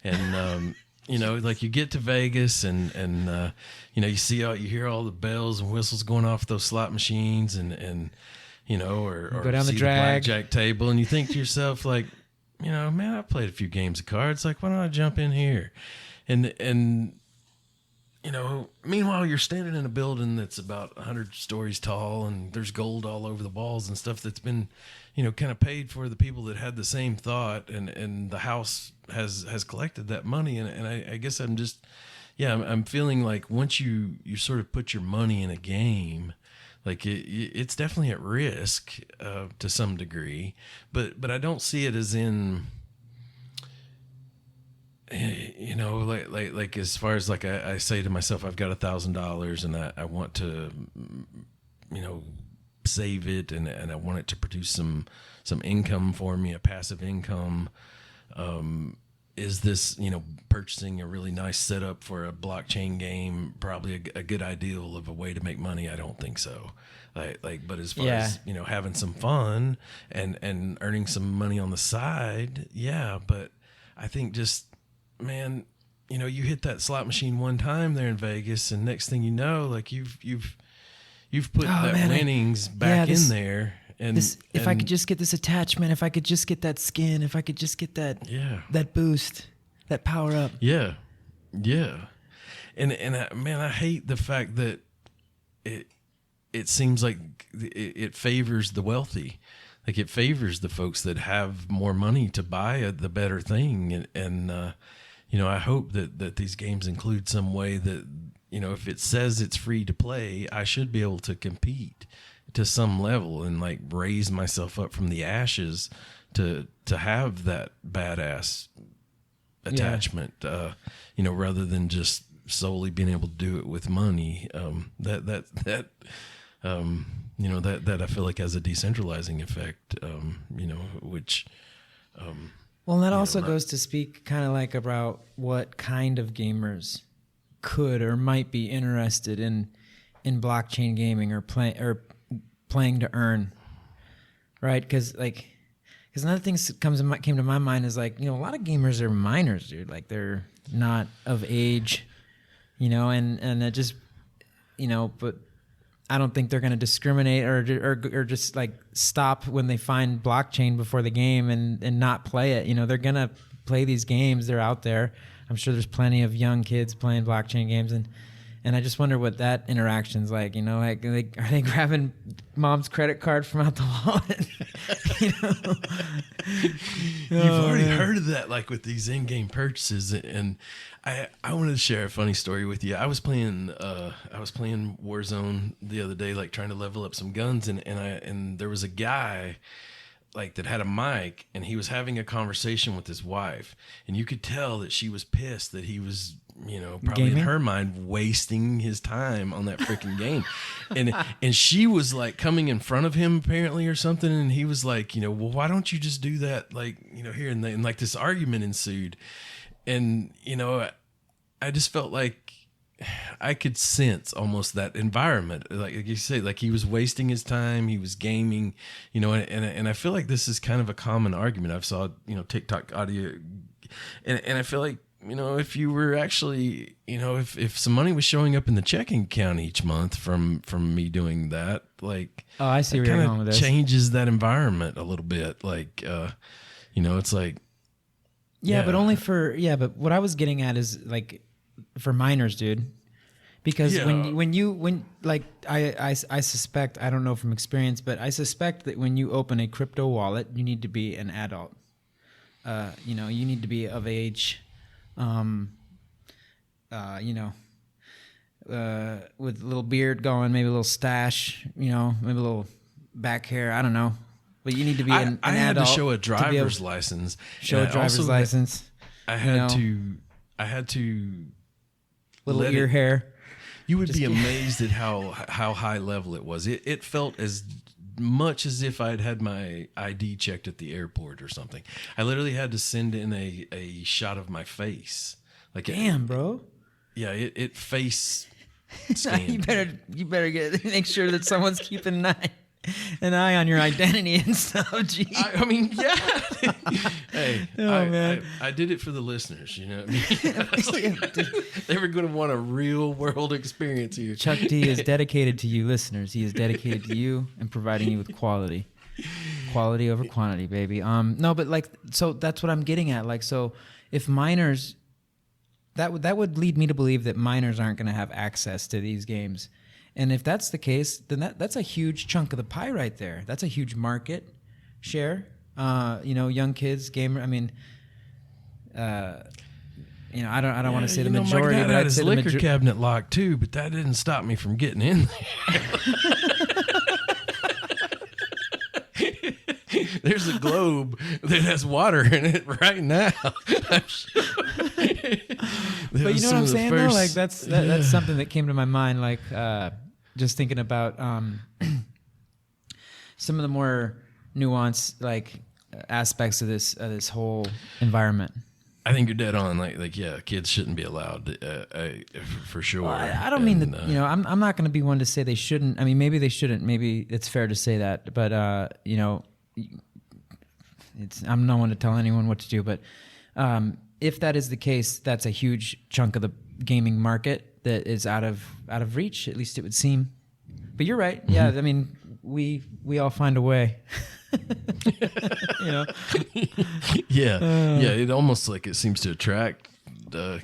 and like you get to Vegas and you hear all the bells and whistles going off those slot machines, and or go down see the drag, blackjack table, and you think to yourself, like, man, I played a few games of cards. Like, why don't I jump in here? And meanwhile, you're standing in a building that's about 100 stories tall, and there's gold all over the walls and stuff that's been, kind of paid for the people that had the same thought, and the house has collected that money. And I guess I'm just, I'm feeling like once you sort of put your money in a game, like it's definitely at risk to some degree, but I don't see it as in, like as far as like I say to myself, I've got $1,000 and I want to, save it, and I want it to produce some income for me, a passive income. Is this, purchasing a really nice setup for a blockchain game probably a good ideal of a way to make money? I don't think so. But as far as, having some fun and earning some money on the side, but I think just, man, you hit that slot machine one time there in Vegas, and next thing you know, like you've put winnings back in there. And if I could just get this attachment, if I could just get that skin, if I could just get that that boost, that power up. Yeah. And I hate the fact that it seems like it favors the wealthy. Like it favors the folks that have more money to buy the better thing. And I hope that these games include some way that, if it says it's free to play, I should be able to compete to some level and like raise myself up from the ashes to have that badass attachment, rather than just solely being able to do it with money. That I feel like has a decentralizing effect, which, well, and that also goes to speak kind of like about what kind of gamers could or might be interested in blockchain gaming or playing to earn, right? Because another thing that came to my mind is like, a lot of gamers are minors, dude. Like they're not of age, and it just, but I don't think they're going to discriminate or just like stop when they find blockchain before the game and not play it. They're going to play these games. They're out there. I'm sure there's plenty of young kids playing blockchain games, and I just wonder what that interaction's like. Like are they grabbing mom's credit card from out the wallet? You've already heard of that, like with these in-game purchases. And I wanted to share a funny story with you. I was playing Warzone the other day, like trying to level up some guns, and there was a guy like that had a mic, and he was having a conversation with his wife, and you could tell that she was pissed that he was, probably gaming? in her mind wasting his time on that freaking game. And she was like coming in front of him apparently or something, and he was like, well, why don't you just do that, like, here, and like this argument ensued. And I just felt like I could sense almost that environment, like you say, like he was wasting his time, he was gaming, and I feel like this is kind of a common argument. I've saw TikTok audio, and I feel like, if you were actually, if some money was showing up in the checking account each month from me doing that, like, I see where you're going with this. Changes that environment a little bit, like, it's like, but only for but what I was getting at is like for minors, dude, because when I suspect, I don't know from experience, but I suspect that when you open a crypto wallet, you need to be an adult. You need to be of age. With a little beard going, maybe a little stash, maybe a little back hair. I don't know, but you need to be an adult. I had to show a driver's license. Show a driver's license. I had to little ear hair. You would be amazed at how high level it was. It felt as much as if I'd had my ID checked at the airport or something. I literally had to send in a shot of my face. Like, damn, bro. Yeah, it face scanned. you better make sure that someone's keeping an eye on your identity and stuff. Geez. I mean, yeah. Hey, man. I did it for the listeners. You know what I mean? They were going to want a real world experience here. Chuck D is dedicated to you, listeners. He is dedicated to you and providing you with quality over quantity, baby. No, but like, so that's what I'm getting at. Like, so if minors, that would lead me to believe that minors aren't going to have access to these games. And if that's the case, then that's a huge chunk of the pie right there. That's a huge market share. Young kids, gamer. I mean, I don't want to say the majority, my dad but had I'd his say liquor cabinet locked too. But that didn't stop me from getting in there. There's a globe that has water in it right now. I'm sure. But you know what I'm saying, though? Like that's something that came to my mind. Like just thinking about some of the more nuanced aspects of this whole environment. I think you're dead on. Like yeah, kids shouldn't be allowed for sure. Well, I don't mean that. I'm not going to be one to say they shouldn't. I mean, maybe they shouldn't. Maybe it's fair to say that. But I'm no one to tell anyone what to do. But if that is the case, that's a huge chunk of the gaming market that is out of reach. At least it would seem. But you're right. Mm-hmm. Yeah, I mean, we all find a way. Yeah. It almost like it seems to attract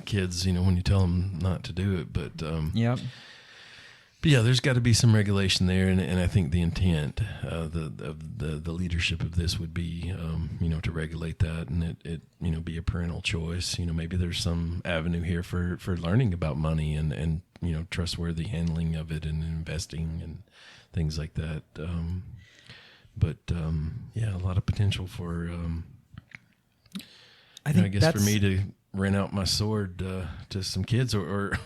kids, when you tell them not to do it. But yep. But yeah, there's got to be some regulation there, and I think the intent of the leadership of this would be, to regulate that, and it be a parental choice. Maybe there's some avenue here for learning about money and trustworthy handling of it and investing and things like that. But a lot of potential for. I guess for me to rent out my sword to some kids or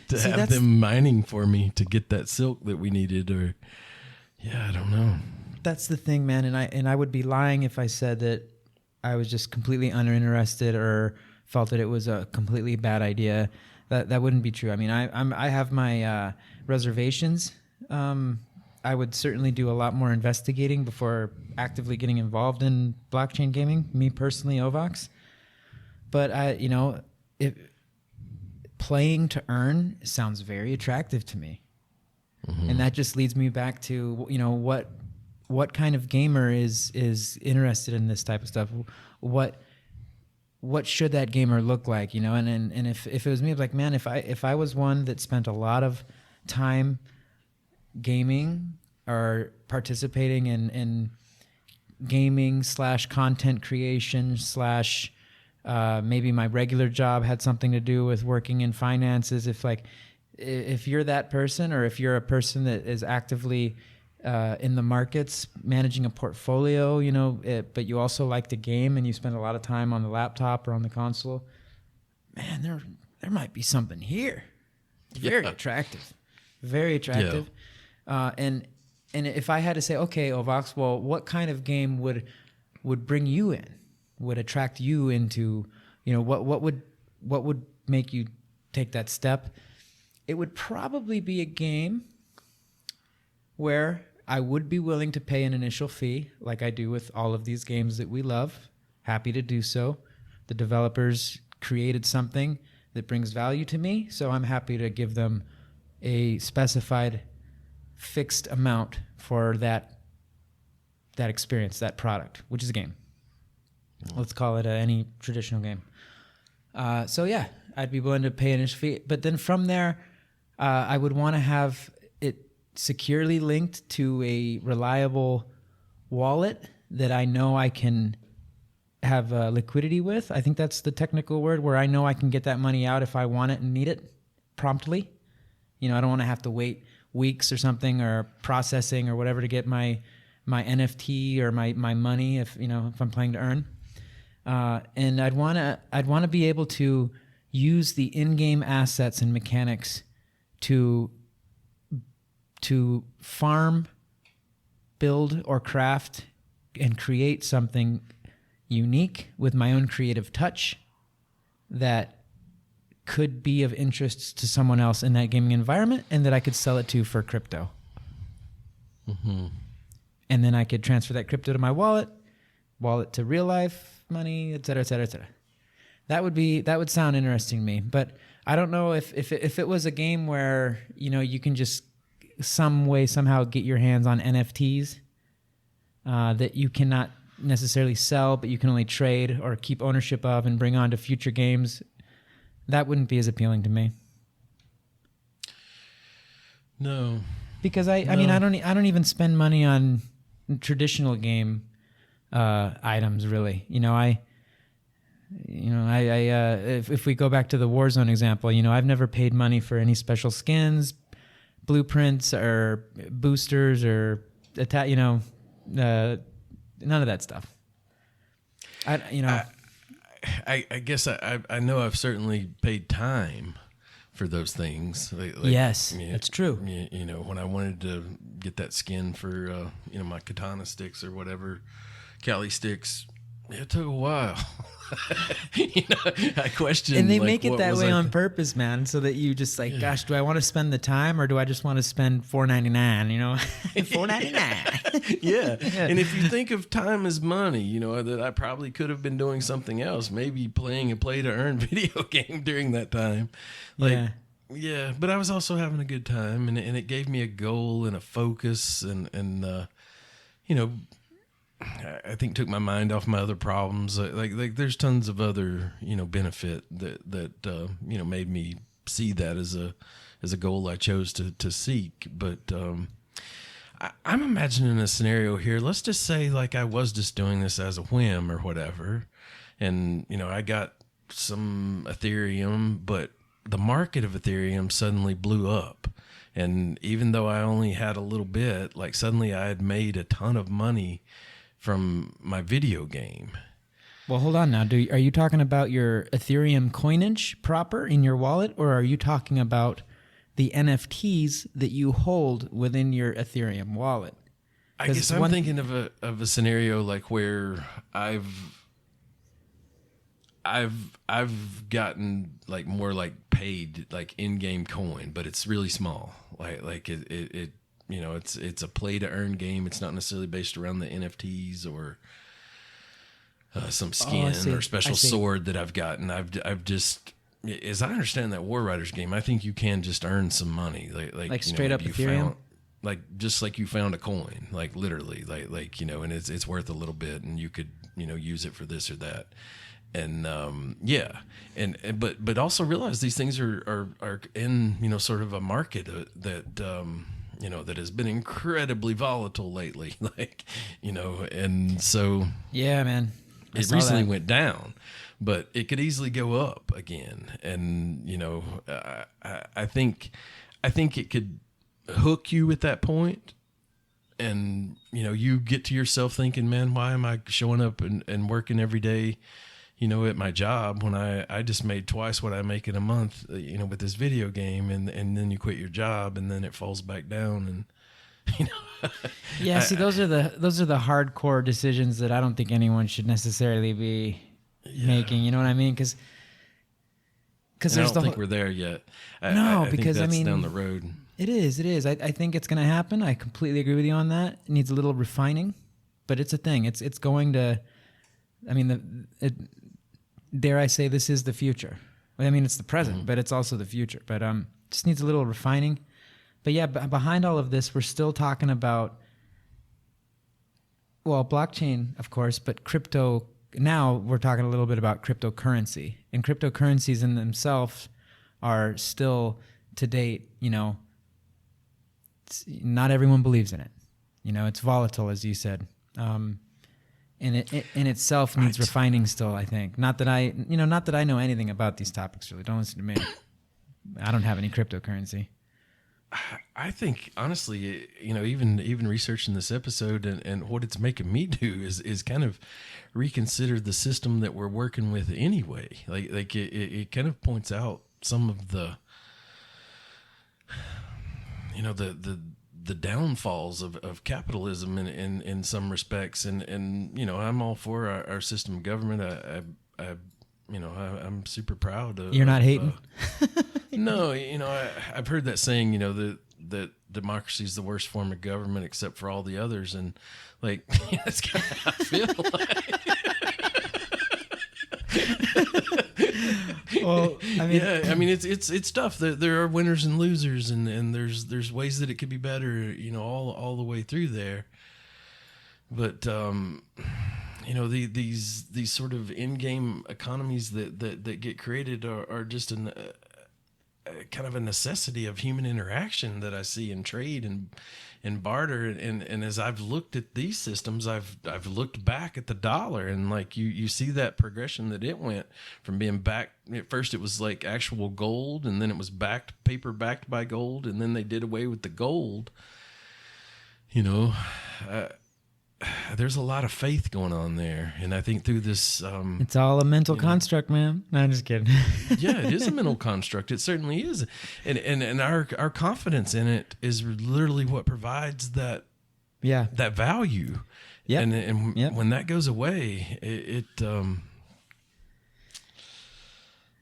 to have them mining for me to get that silk that we needed, or I don't know. That's the thing, man, and I would be lying if I said that I was just completely uninterested or felt that it was a completely bad idea. That wouldn't be true. I mean, I have my reservations. I would certainly do a lot more investigating before actively getting involved in blockchain gaming. Me personally, Ovox. But playing to earn sounds very attractive to me, and that just leads me back to what kind of gamer is interested in this type of stuff. What should that gamer look like? And if it was me, I'd be like, man, if I was one that spent a lot of time gaming or participating in gaming / content creation / maybe my regular job had something to do with working in finances. If you're that person, or if you're a person that is actively in the markets managing a portfolio, but you also like to game and you spend a lot of time on the laptop or on the console, man, there might be something here. Very attractive. Very attractive. Yeah. And if I had to say, okay, Ovox, well, what kind of game would bring you in? Would attract you into, what would make you take that step? It would probably be a game where I would be willing to pay an initial fee, like I do with all of these games that we love. Happy to do so. The developers created something that brings value to me, so I'm happy to give them a specified fixed amount for that experience, that product, which is a game. Let's call it any traditional game. I'd be willing to pay an initial fee. But then from there, I would want to have it securely linked to a reliable wallet that I know I can have liquidity with. I think that's the technical word, where I know I can get that money out if I want it and need it promptly. I don't want to have to wait weeks or something, or processing or whatever to get my NFT or my money if I'm playing to earn. And I'd want to be able to use the in-game assets and mechanics to farm, build, or craft and create something unique with my own creative touch that could be of interest to someone else in that gaming environment, and that I could sell it to for crypto. Mm-hmm. And then I could transfer that crypto to my wallet to real life money, et cetera, et cetera, et cetera. That would sound interesting to me. But I don't know if it was a game where, you can just somehow get your hands on NFTs that you cannot necessarily sell, but you can only trade or keep ownership of and bring on to future games. that wouldn't be as appealing to me. No, because I mean, I don't even spend money on traditional game items really. If we go back to the Warzone example, I've never paid money for any special skins, blueprints, or boosters, or none of that stuff. I guess I know I've certainly paid time for those things. Yes, that's true. When I wanted to get that skin for my katana sticks or whatever, Cali sticks, it took a while. I questioned. And they make it that way on purpose, man, so that you just gosh, do I want to spend the time or do I just want to spend $4.99? $4.99. Yeah. And if you think of time as money, that I probably could have been doing something else, maybe playing a play to earn video game during that time. Yeah, but I was also having a good time, and it gave me a goal and a focus, and I think took my mind off my other problems. Like there's tons of other benefit that made me see that as a goal I chose to seek. But I'm imagining a scenario here. Let's just say like I was just doing this as a whim or whatever, and I got some Ethereum, but the market of Ethereum suddenly blew up. And even though I only had a little bit, like suddenly I had made a ton of money from my video game. Well, hold on now. Are you talking about your Ethereum coinage proper in your wallet, or are you talking about the NFTs that you hold within your Ethereum wallet? I guess I'm thinking of a scenario like where I've gotten like more like paid like in-game coin, but it's really small. Like it it's a play to earn game. It's not necessarily based around the NFTs or some skin or special sword that I've gotten. I've just, as I understand that War Riders game, I think you can just earn some money, like straight up Ethereum. Just like you found a coin, like literally, and it's worth a little bit, and you could use it for this or that. And but also realize these things are in sort of a market that that has been incredibly volatile lately, and so yeah, man, it recently went down, but it could easily go up again. And I think it could hook you at that point, and you get to yourself thinking, man, why am I showing up and working every day at my job when I just made twice what I make in a month, with this video game, and then you quit your job and then it falls back down, and yeah. See, those are the hardcore decisions that I don't think anyone should necessarily be making. You know what I mean? Because I don't think we're there yet. I because think that's down the road. It is. I think it's going to happen. I completely agree with you on that. It needs a little refining, but it's a thing. It's going to. I mean, dare I say, this is the future. I mean, it's the present, but it's also the future. But just needs a little refining. But yeah, behind all of this, we're still talking about, well, blockchain, of course, but crypto. Now we're talking a little bit about cryptocurrency. And cryptocurrencies in themselves are still, to date, not everyone believes in it. It's volatile, as you said. And it in itself needs refining still, I think. Not that I know anything about these topics, really. Don't listen to me. I don't have any cryptocurrency. I think, honestly, even researching this episode and what it's making me do is kind of reconsider the system that we're working with anyway. Like it kind of points out some of the the downfalls of capitalism in some respects, and I'm all for our system of government. I'm super proud of. You're not hating? No, I've heard that saying, that democracy is the worst form of government except for all the others, and that's kind of how I feel. Well, it's tough. There are winners and losers, and there's ways that it could be better, all the way through there. But these sort of in-game economies that get created are just kind of a necessity of human interaction that I see in trade and barter. And as I've looked at these systems, I've looked back at the dollar, and like you see that progression that it went from being backed. At first it was like actual gold, and then it was paper backed by gold, and then they did away with the gold. There's a lot of faith going on there, and I think through this, it's all a mental construct, man. No, I'm just kidding. Yeah, it is a mental construct. It certainly is, and our confidence in it is literally what provides that value. Yeah, and when that goes away, you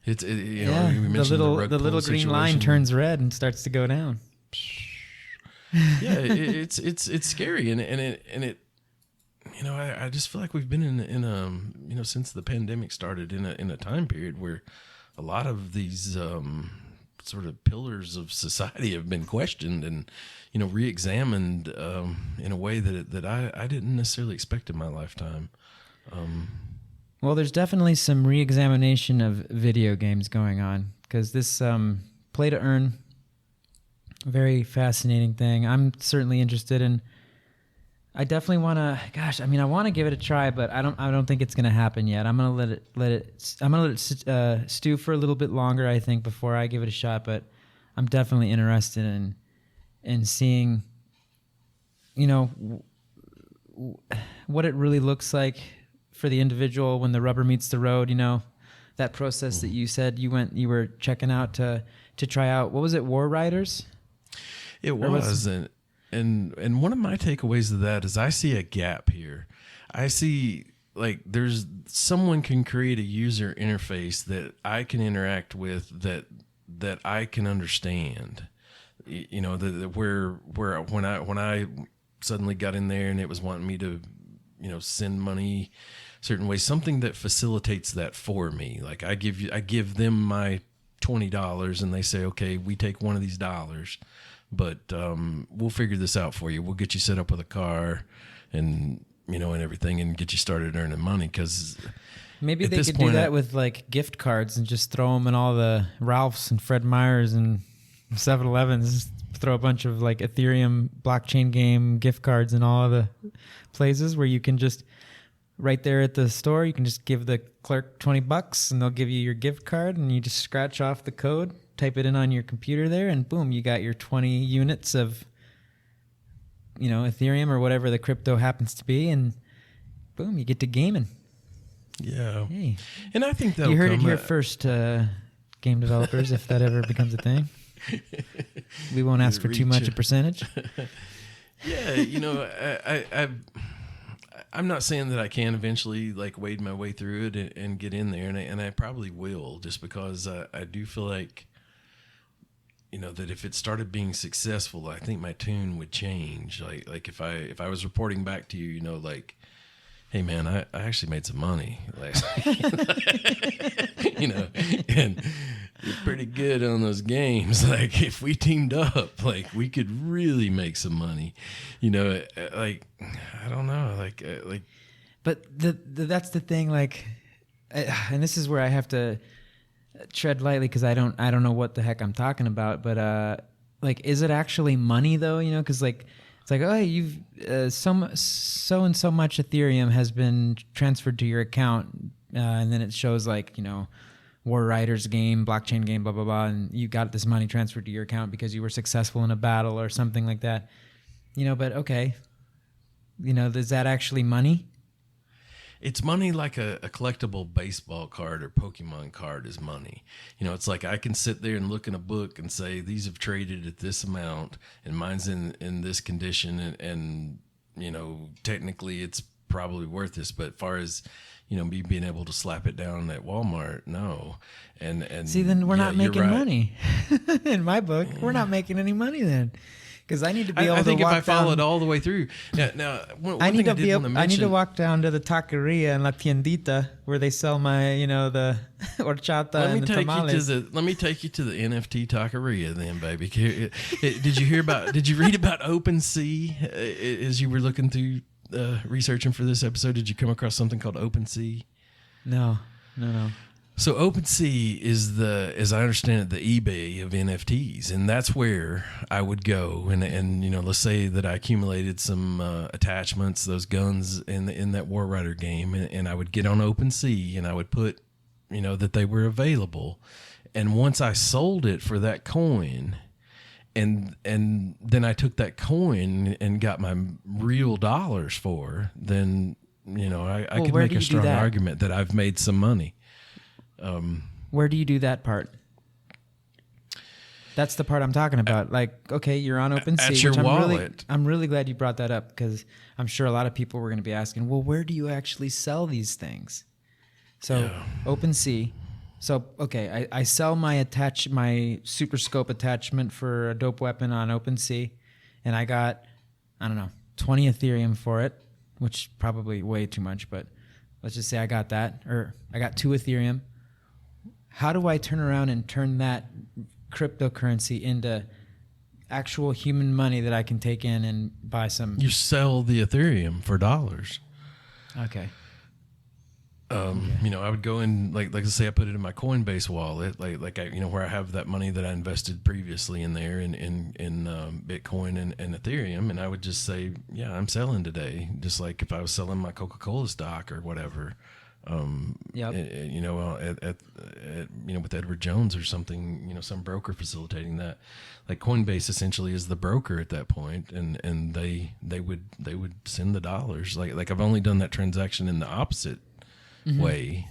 mentioned the little green line turns red and starts to go down. Yeah, it's scary, and it. I just feel like we've been in since the pandemic started in a time period where a lot of these sort of pillars of society have been questioned and re-examined in a way that I didn't necessarily expect in my lifetime. Well, there's definitely some re-examination of video games going on, because this play to earn, very fascinating thing. I'm certainly interested in. I definitely want to. I want to give it a try, but I don't think it's going to happen yet. I'm going to let it stew for a little bit longer, I think, before I give it a shot. But I'm definitely interested in seeing, what it really looks like for the individual when the rubber meets the road. That process that you said you were checking out to try out. What was it? War Riders? It was. And one of my takeaways of that is I see a gap here. I see like there's someone can create a user interface that I can interact with that I can understand. Where when I suddenly got in there and it was wanting me to send money certain ways, something that facilitates that for me. Like I give them my $20 and they say, okay, we take one of these dollars. But we'll figure this out for you. We'll get you set up with a car and everything, and get you started earning money. Because maybe they could do that with like gift cards and just throw them in all the Ralphs and Fred Meyers and 7-Elevens. Just throw a bunch of like Ethereum blockchain game gift cards in all of the places where you can just right there at the store, you can just give the clerk $20 and they'll give you your gift card, and you just scratch off the code, type it in on your computer there, and boom, you got your 20 units of, Ethereum or whatever the crypto happens to be, and boom, you get to gaming. Yeah. Hey. And I think that you heard it here first, game developers, if that ever becomes a thing. We won't ask for too much a percentage. Yeah, I'm not saying that I can eventually like wade my way through it and get in there, and I probably will, just because I do feel like that if it started being successful, I think my tune would change. Like if I was reporting back to you, like, hey man, I actually made some money, like, and you're pretty good on those games. Like if we teamed up, like we could really make some money, like, I don't know, like. But that's the thing, like, and this is where I have to tread lightly, because I don't know what the heck I'm talking about. But like, is it actually money though? Because like it's like, oh, you've so and so much Ethereum has been transferred to your account, and then it shows like War Riders game, blockchain game, blah blah blah, and you got this money transferred to your account because you were successful in a battle or something like that. But okay, is that actually money? It's money like a collectible baseball card or Pokemon card is money. It's like I can sit there and look in a book and say, these have traded at this amount and mine's in this condition. And technically it's probably worth this. But as far as, me being able to slap it down at Walmart, no. And see, then we're not making money. In my book, we're not making any money then. Because I need to be able to walk down. I think if I follow it all the way through. Now I need to walk down to the taqueria and La Tiendita where they sell my, the horchata and the tamales. Let me take you to the NFT taqueria then, baby. Did you read about OpenSea as you were looking through researching for this episode, did you come across something called OpenSea? No. So OpenSea is as I understand it, the eBay of NFTs, and that's where I would go and let's say that I accumulated some attachments, those guns in that War Rider game, and I would get on OpenSea and I would put, that they were available, and once I sold it for that coin, and then I took that coin and got my real dollars for, then I could make a strong argument that I've made some money. Where do you do that part? That's the part I'm talking about. Like, okay, you're on OpenSea. At your wallet. I'm really glad you brought that up, because I'm sure a lot of people were going to be asking, well, where do you actually sell these things? So OpenSea. So, okay, I sell my Super Scope attachment for a dope weapon on OpenSea, and I got, 20 Ethereum for it, which probably way too much, but let's just say I got that, or I got 2 Ethereum. How do I turn around and turn that cryptocurrency into actual human money that I can take in and buy some? You sell the Ethereum for dollars. Okay. I would go in, like I say, I put it in my Coinbase wallet, like I, where I have that money that I invested previously in there in Bitcoin and Ethereum, and I would just say, yeah, I'm selling today, just like if I was selling my Coca-Cola stock or whatever. With Edward Jones or something, some broker facilitating that. Like Coinbase essentially is the broker at that point, and they would send the dollars. Like I've only done that transaction in the opposite way.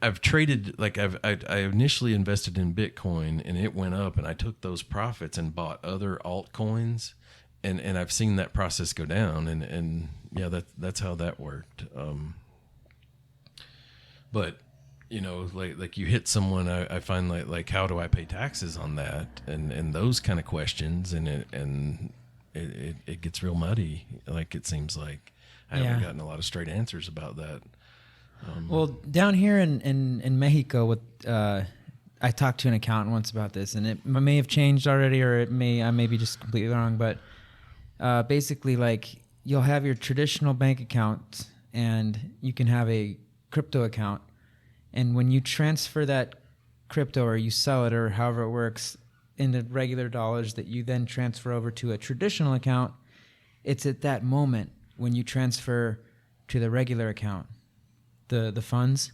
I've traded, like I initially invested in Bitcoin and it went up, and I took those profits and bought other altcoins, and I've seen that process go down, and yeah, that's how that worked. But like you hit someone, I find like how do I pay taxes on that, and those kind of questions, and it gets real muddy. Like it seems like I haven't gotten a lot of straight answers about that. Well, down here in Mexico, I talked to an accountant once about this, and it may have changed already, or I may be just completely wrong. But basically, like you'll have your traditional bank account, and you can have a crypto account, and when you transfer that crypto or you sell it or however it works into regular dollars that you then transfer over to a traditional account, it's at that moment when you transfer to the regular account the funds,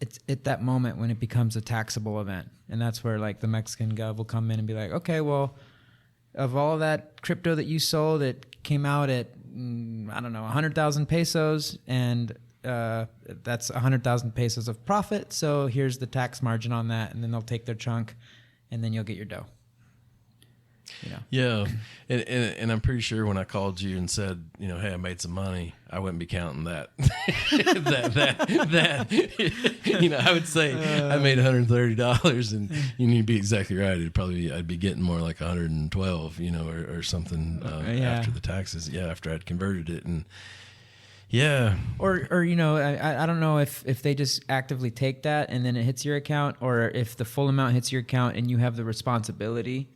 it's at that moment when it becomes a taxable event. And that's where like the Mexican gov will come in and be like, okay, well, of all that crypto that you sold, it came out at 100,000 pesos, and that's 100,000 pesos of profit, so here's the tax margin on that, and then they'll take their chunk, and then you'll get your dough. Yeah, and I'm pretty sure when I called you and said, hey, I made some money, I wouldn't be counting that. I would say I made $130, and you'd be exactly right. I'd be getting more like 112, or something after the taxes. Yeah, after I'd converted it, and yeah. Or I don't know if they just actively take that and then it hits your account, or if the full amount hits your account and you have the responsibility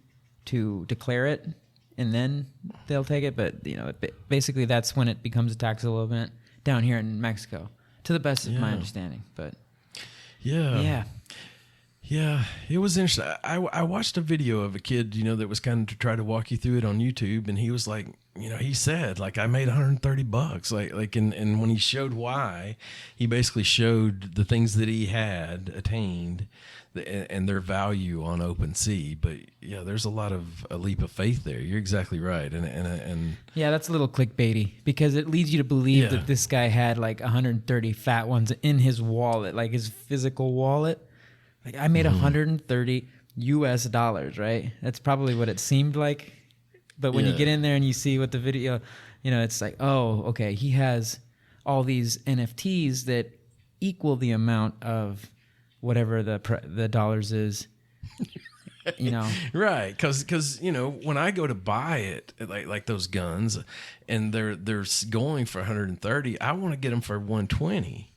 to declare it, and then they'll take it. But basically that's when it becomes a taxable event down here in Mexico, to the best of my understanding. But yeah, it was interesting. I watched a video of a kid, that was kind of to try to walk you through it on YouTube, and he was like, he said like I made $130, like, and when he showed why, he basically showed the things that he had attained and their value on OpenSea. But yeah, there's a leap of faith there. You're exactly right, and yeah, that's a little clickbaity, because it leads you to believe that this guy had like 130 fat ones in his wallet, like his physical wallet. Like I made $130 US, right? That's probably what it seemed like. But when you get in there and you see what the video, it's like, oh, okay, he has all these NFTs that equal the amount of whatever the dollars is, Right, because when I go to buy it, like those guns, and they're going for 130, I want to get them for 120.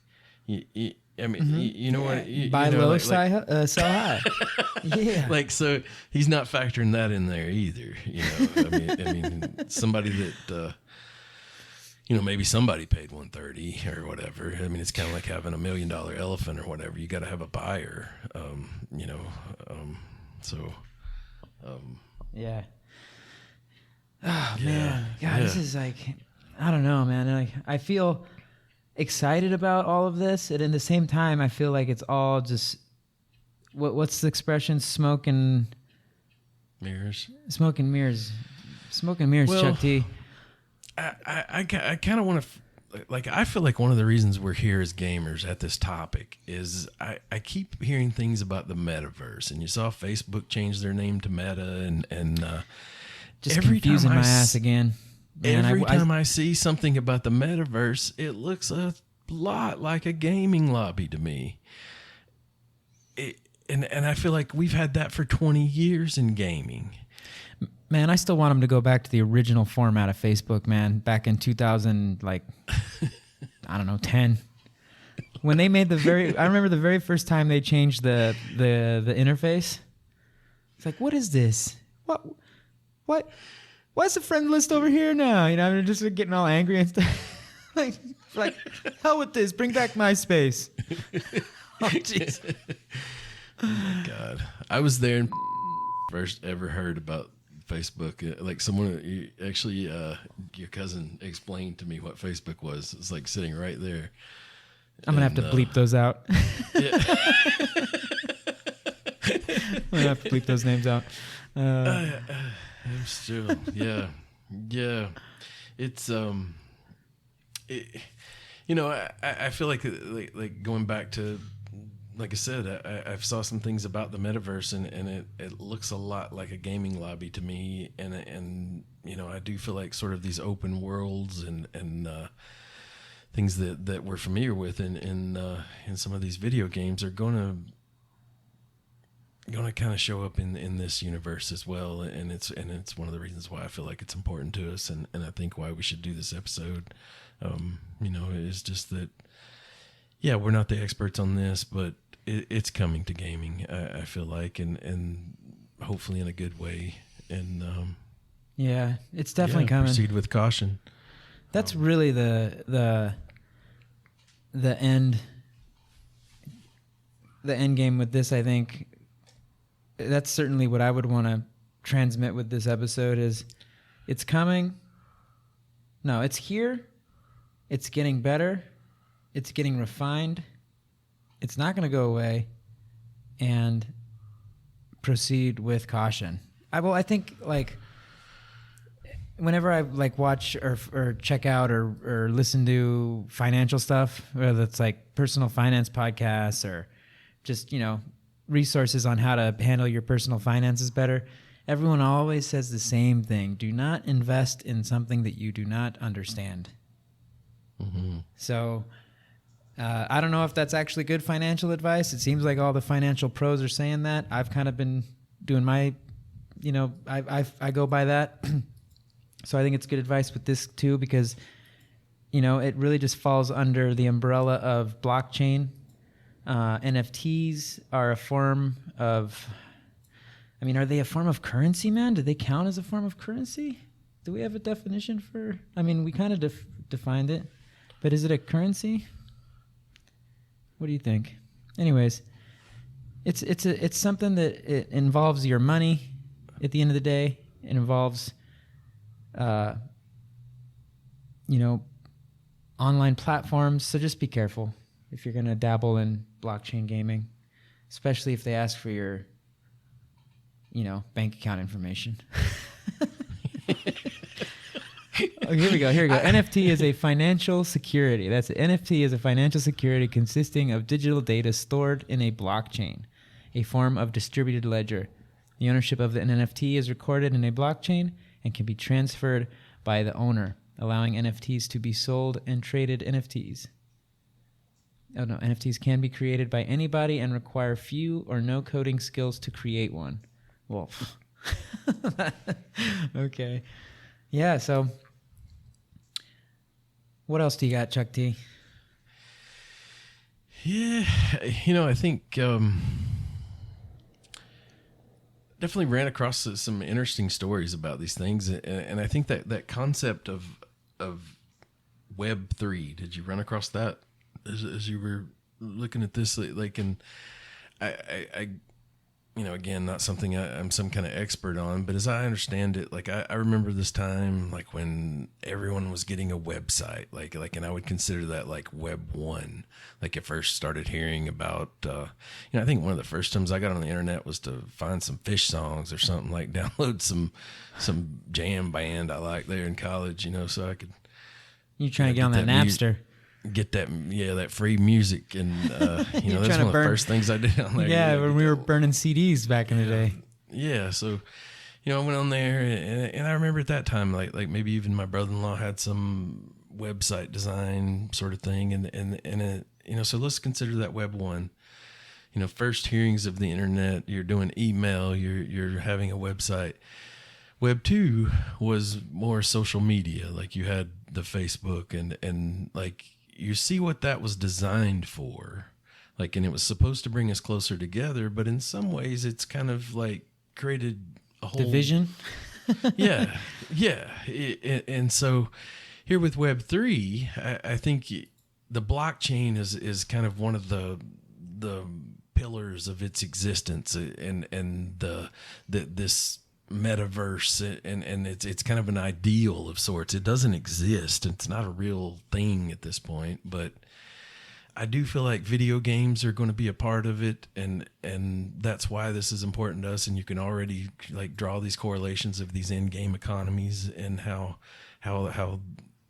I mean, you know what? Buy low, sell high. Yeah. Like, so he's not factoring that in there either. You know, I mean, somebody that, you know, maybe somebody paid 130 or whatever. I mean, it's kind of like having $1 million elephant or whatever. You got to have a buyer, you know, yeah. Oh man, God, this is like, I don't know, man. Like, I feel excited about all of this, and at the same time, I feel like it's all just what's the expression? Smoke and mirrors. Smoke and mirrors. Smoke and mirrors. Well, Chuck T. I kind of want to, like, I feel like one of the reasons we're here as gamers at this topic is I keep hearing things about the metaverse, and you saw Facebook change their name to Meta, and just every confusing my ass again. Man, every time I see something about the metaverse, it looks a lot like a gaming lobby to me. And I feel like we've had that for 20 years in gaming. Man, I still want them to go back to the original format of Facebook, man, back in 2000, like, I don't know, 10. When they made I remember the very first time they changed the interface. It's like, what is this? What? Why's the friend list over here now? You know, I'm just getting all angry and stuff. like, hell with this. Bring back MySpace. Oh, jeez. Oh, my God. I was there and first ever heard about Facebook. Like, someone, actually, your cousin explained to me what Facebook was. It's like sitting right there. I'm going to have to bleep those out. Yeah. I'm going to have to bleep those names out. I'm still, yeah. It's, you know, I feel like going back to, like I said, I saw some things about the metaverse, and it looks a lot like a gaming lobby to me, and you know, I do feel like sort of these open worlds and things that we're familiar with in some of these video games are gonna kind of show up in this universe as well, and it's one of the reasons why I feel like it's important to us, and I think why we should do this episode. You know, is just that, yeah, we're not the experts on this, but it's coming to gaming. I feel like, and hopefully in a good way, and yeah, it's definitely coming. Proceed with caution. That's really the end game with this, I think. That's certainly what I would want to transmit with this episode is it's coming. No, it's here. It's getting better. It's getting refined. It's not going to go away. And proceed with caution. I think, like, whenever I like watch or check out or listen to financial stuff, whether it's like personal finance podcasts or just, you know, resources on how to handle your personal finances better, everyone always says the same thing. Do not invest in something that you do not understand. Mm-hmm. So I don't know if that's actually good financial advice. It seems like all the financial pros are saying that. I've kind of been doing my, you know, I go by that. So I think it's good advice with this too, because, you know, it really just falls under the umbrella of blockchain. NFTs are a form of, I mean, are they a form of currency, man? Do they count as a form of currency? Do we have a definition for, I mean, we kind of defined it, but is it a currency? What do you think? Anyways, it's something that it involves your money at the end of the day. It involves, you know, online platforms. So just be careful if you're going to dabble in blockchain gaming, especially if they ask for your, you know, bank account information. Oh, here we go. NFT is a financial security. That's it. NFT is a financial security consisting of digital data stored in a blockchain, a form of distributed ledger. The ownership of an NFT is recorded in a blockchain and can be transferred by the owner, allowing NFTs to be sold and traded. NFTs can be created by anybody and require few or no coding skills to create one. Well, okay. Yeah, so what else do you got, Chuck T? Yeah, I think definitely ran across some interesting stories about these things, and I think that concept of Web3. Did you run across that as you were looking at this? Like, and I again, not something I'm some kind of expert on, but as I understand it, like I remember this time, like when everyone was getting a website, like, and I would consider that like Web 1. Like I first started hearing about, I think one of the first times I got on the internet was to find some Fish songs or something, like download some jam band I liked there in college, so I could. You trying to get on that Napster? Get that free music, and that's one of the first things I did on there. Yeah, when we were burning CDs back in the day. Yeah, so I went on there, and I remember at that time, like maybe even my brother-in-law had some website design sort of thing, and so let's consider that Web 1. First hearings of the internet. You're doing email. You're having a website. Web 2 was more social media, like you had the Facebook and like. You see what that was designed for, like, and it was supposed to bring us closer together, but in some ways it's kind of like created a whole division. yeah. And so here with Web3, I think the blockchain is kind of one of the pillars of its existence, and this metaverse, and it's kind of an ideal of sorts. It doesn't exist. It's not a real thing at this point, but I do feel like video games are going to be a part of it, and that's why this is important to us. And you can already like draw these correlations of these in-game economies and how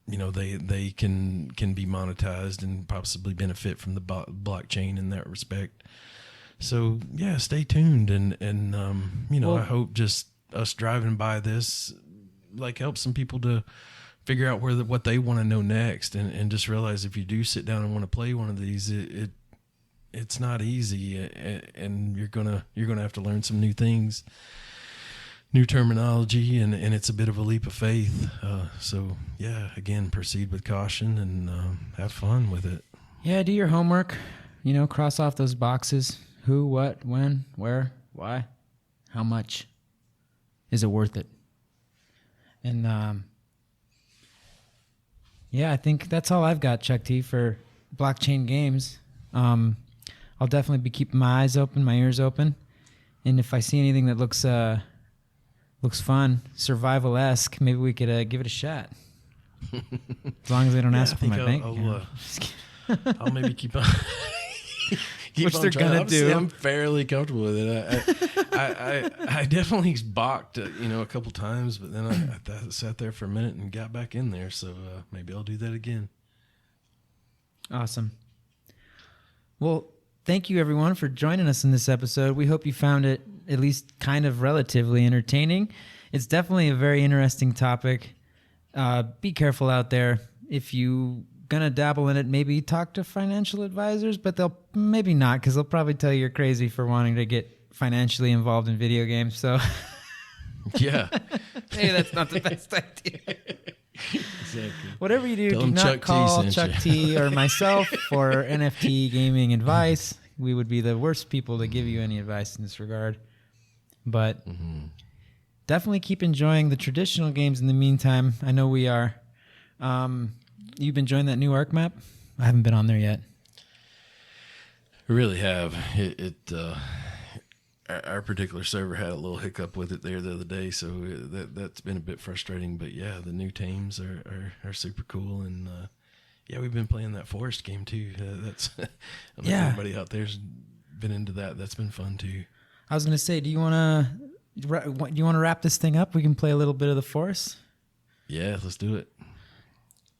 they can be monetized and possibly benefit from the blockchain in that respect. So yeah, stay tuned, and I hope just us driving by this like helps some people to figure out what they want to know next, and just realize if you do sit down and want to play one of these, it's not easy, and you're gonna have to learn some new things, new terminology, and it's a bit of a leap of faith. So yeah, again, proceed with caution and have fun with it. Yeah, do your homework. Cross off those boxes. Who, what, when, where, why, how much. Is it worth it? And I think that's all I've got, Chuck T, for blockchain games. I'll definitely be keeping my eyes open, my ears open, and if I see anything that looks fun, survival-esque, maybe we could give it a shot. As long as they don't ask for my bank account. I'll maybe keep on. Which they're gonna do. I'm fairly comfortable with it. I definitely balked, a couple times, but then I sat there for a minute and got back in there. So maybe I'll do that again. Awesome. Well, thank you everyone for joining us in this episode. We hope you found it at least kind of relatively entertaining. It's definitely a very interesting topic. Be careful out there. If you gonna dabble in it, maybe talk to financial advisors, but they'll maybe not, because they'll probably tell you you're crazy for wanting to get financially involved in video games. So yeah, maybe that's not the best idea. Exactly. Whatever you do not call Chuck T or myself for NFT gaming advice. We would be the worst people to give you any advice in this regard. But definitely keep enjoying the traditional games in the meantime. I know we are. You've been enjoying that new Arc map? I haven't been on there yet. I really have. Our particular server had a little hiccup with it there the other day, so that's been a bit frustrating. But yeah, the new teams are super cool, and we've been playing that Forest game too. That's I don't know if anybody out there's been into that. That's been fun too. I was gonna say, do you want to wrap this thing up? We can play a little bit of the Forest. Yeah, let's do it.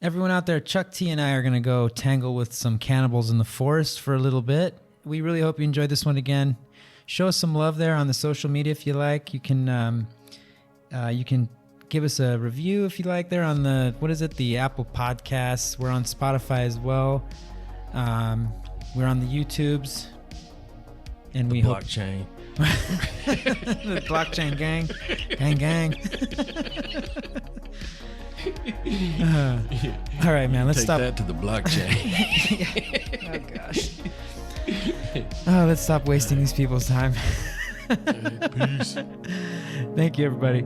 Everyone out there, Chuck T and I are going to go tangle with some cannibals in the forest for a little bit. We really hope you enjoyed this one again. Show us some love there on the social media if you like. You can give us a review if you like there on the Apple Podcasts. We're on Spotify as well. We're on the YouTubes. And we blockchain. The blockchain gang. Gang. All right, man. Let's Take stop. That to the blockchain. Oh gosh. Oh, let's stop wasting these people's time. Peace. Thank you, everybody.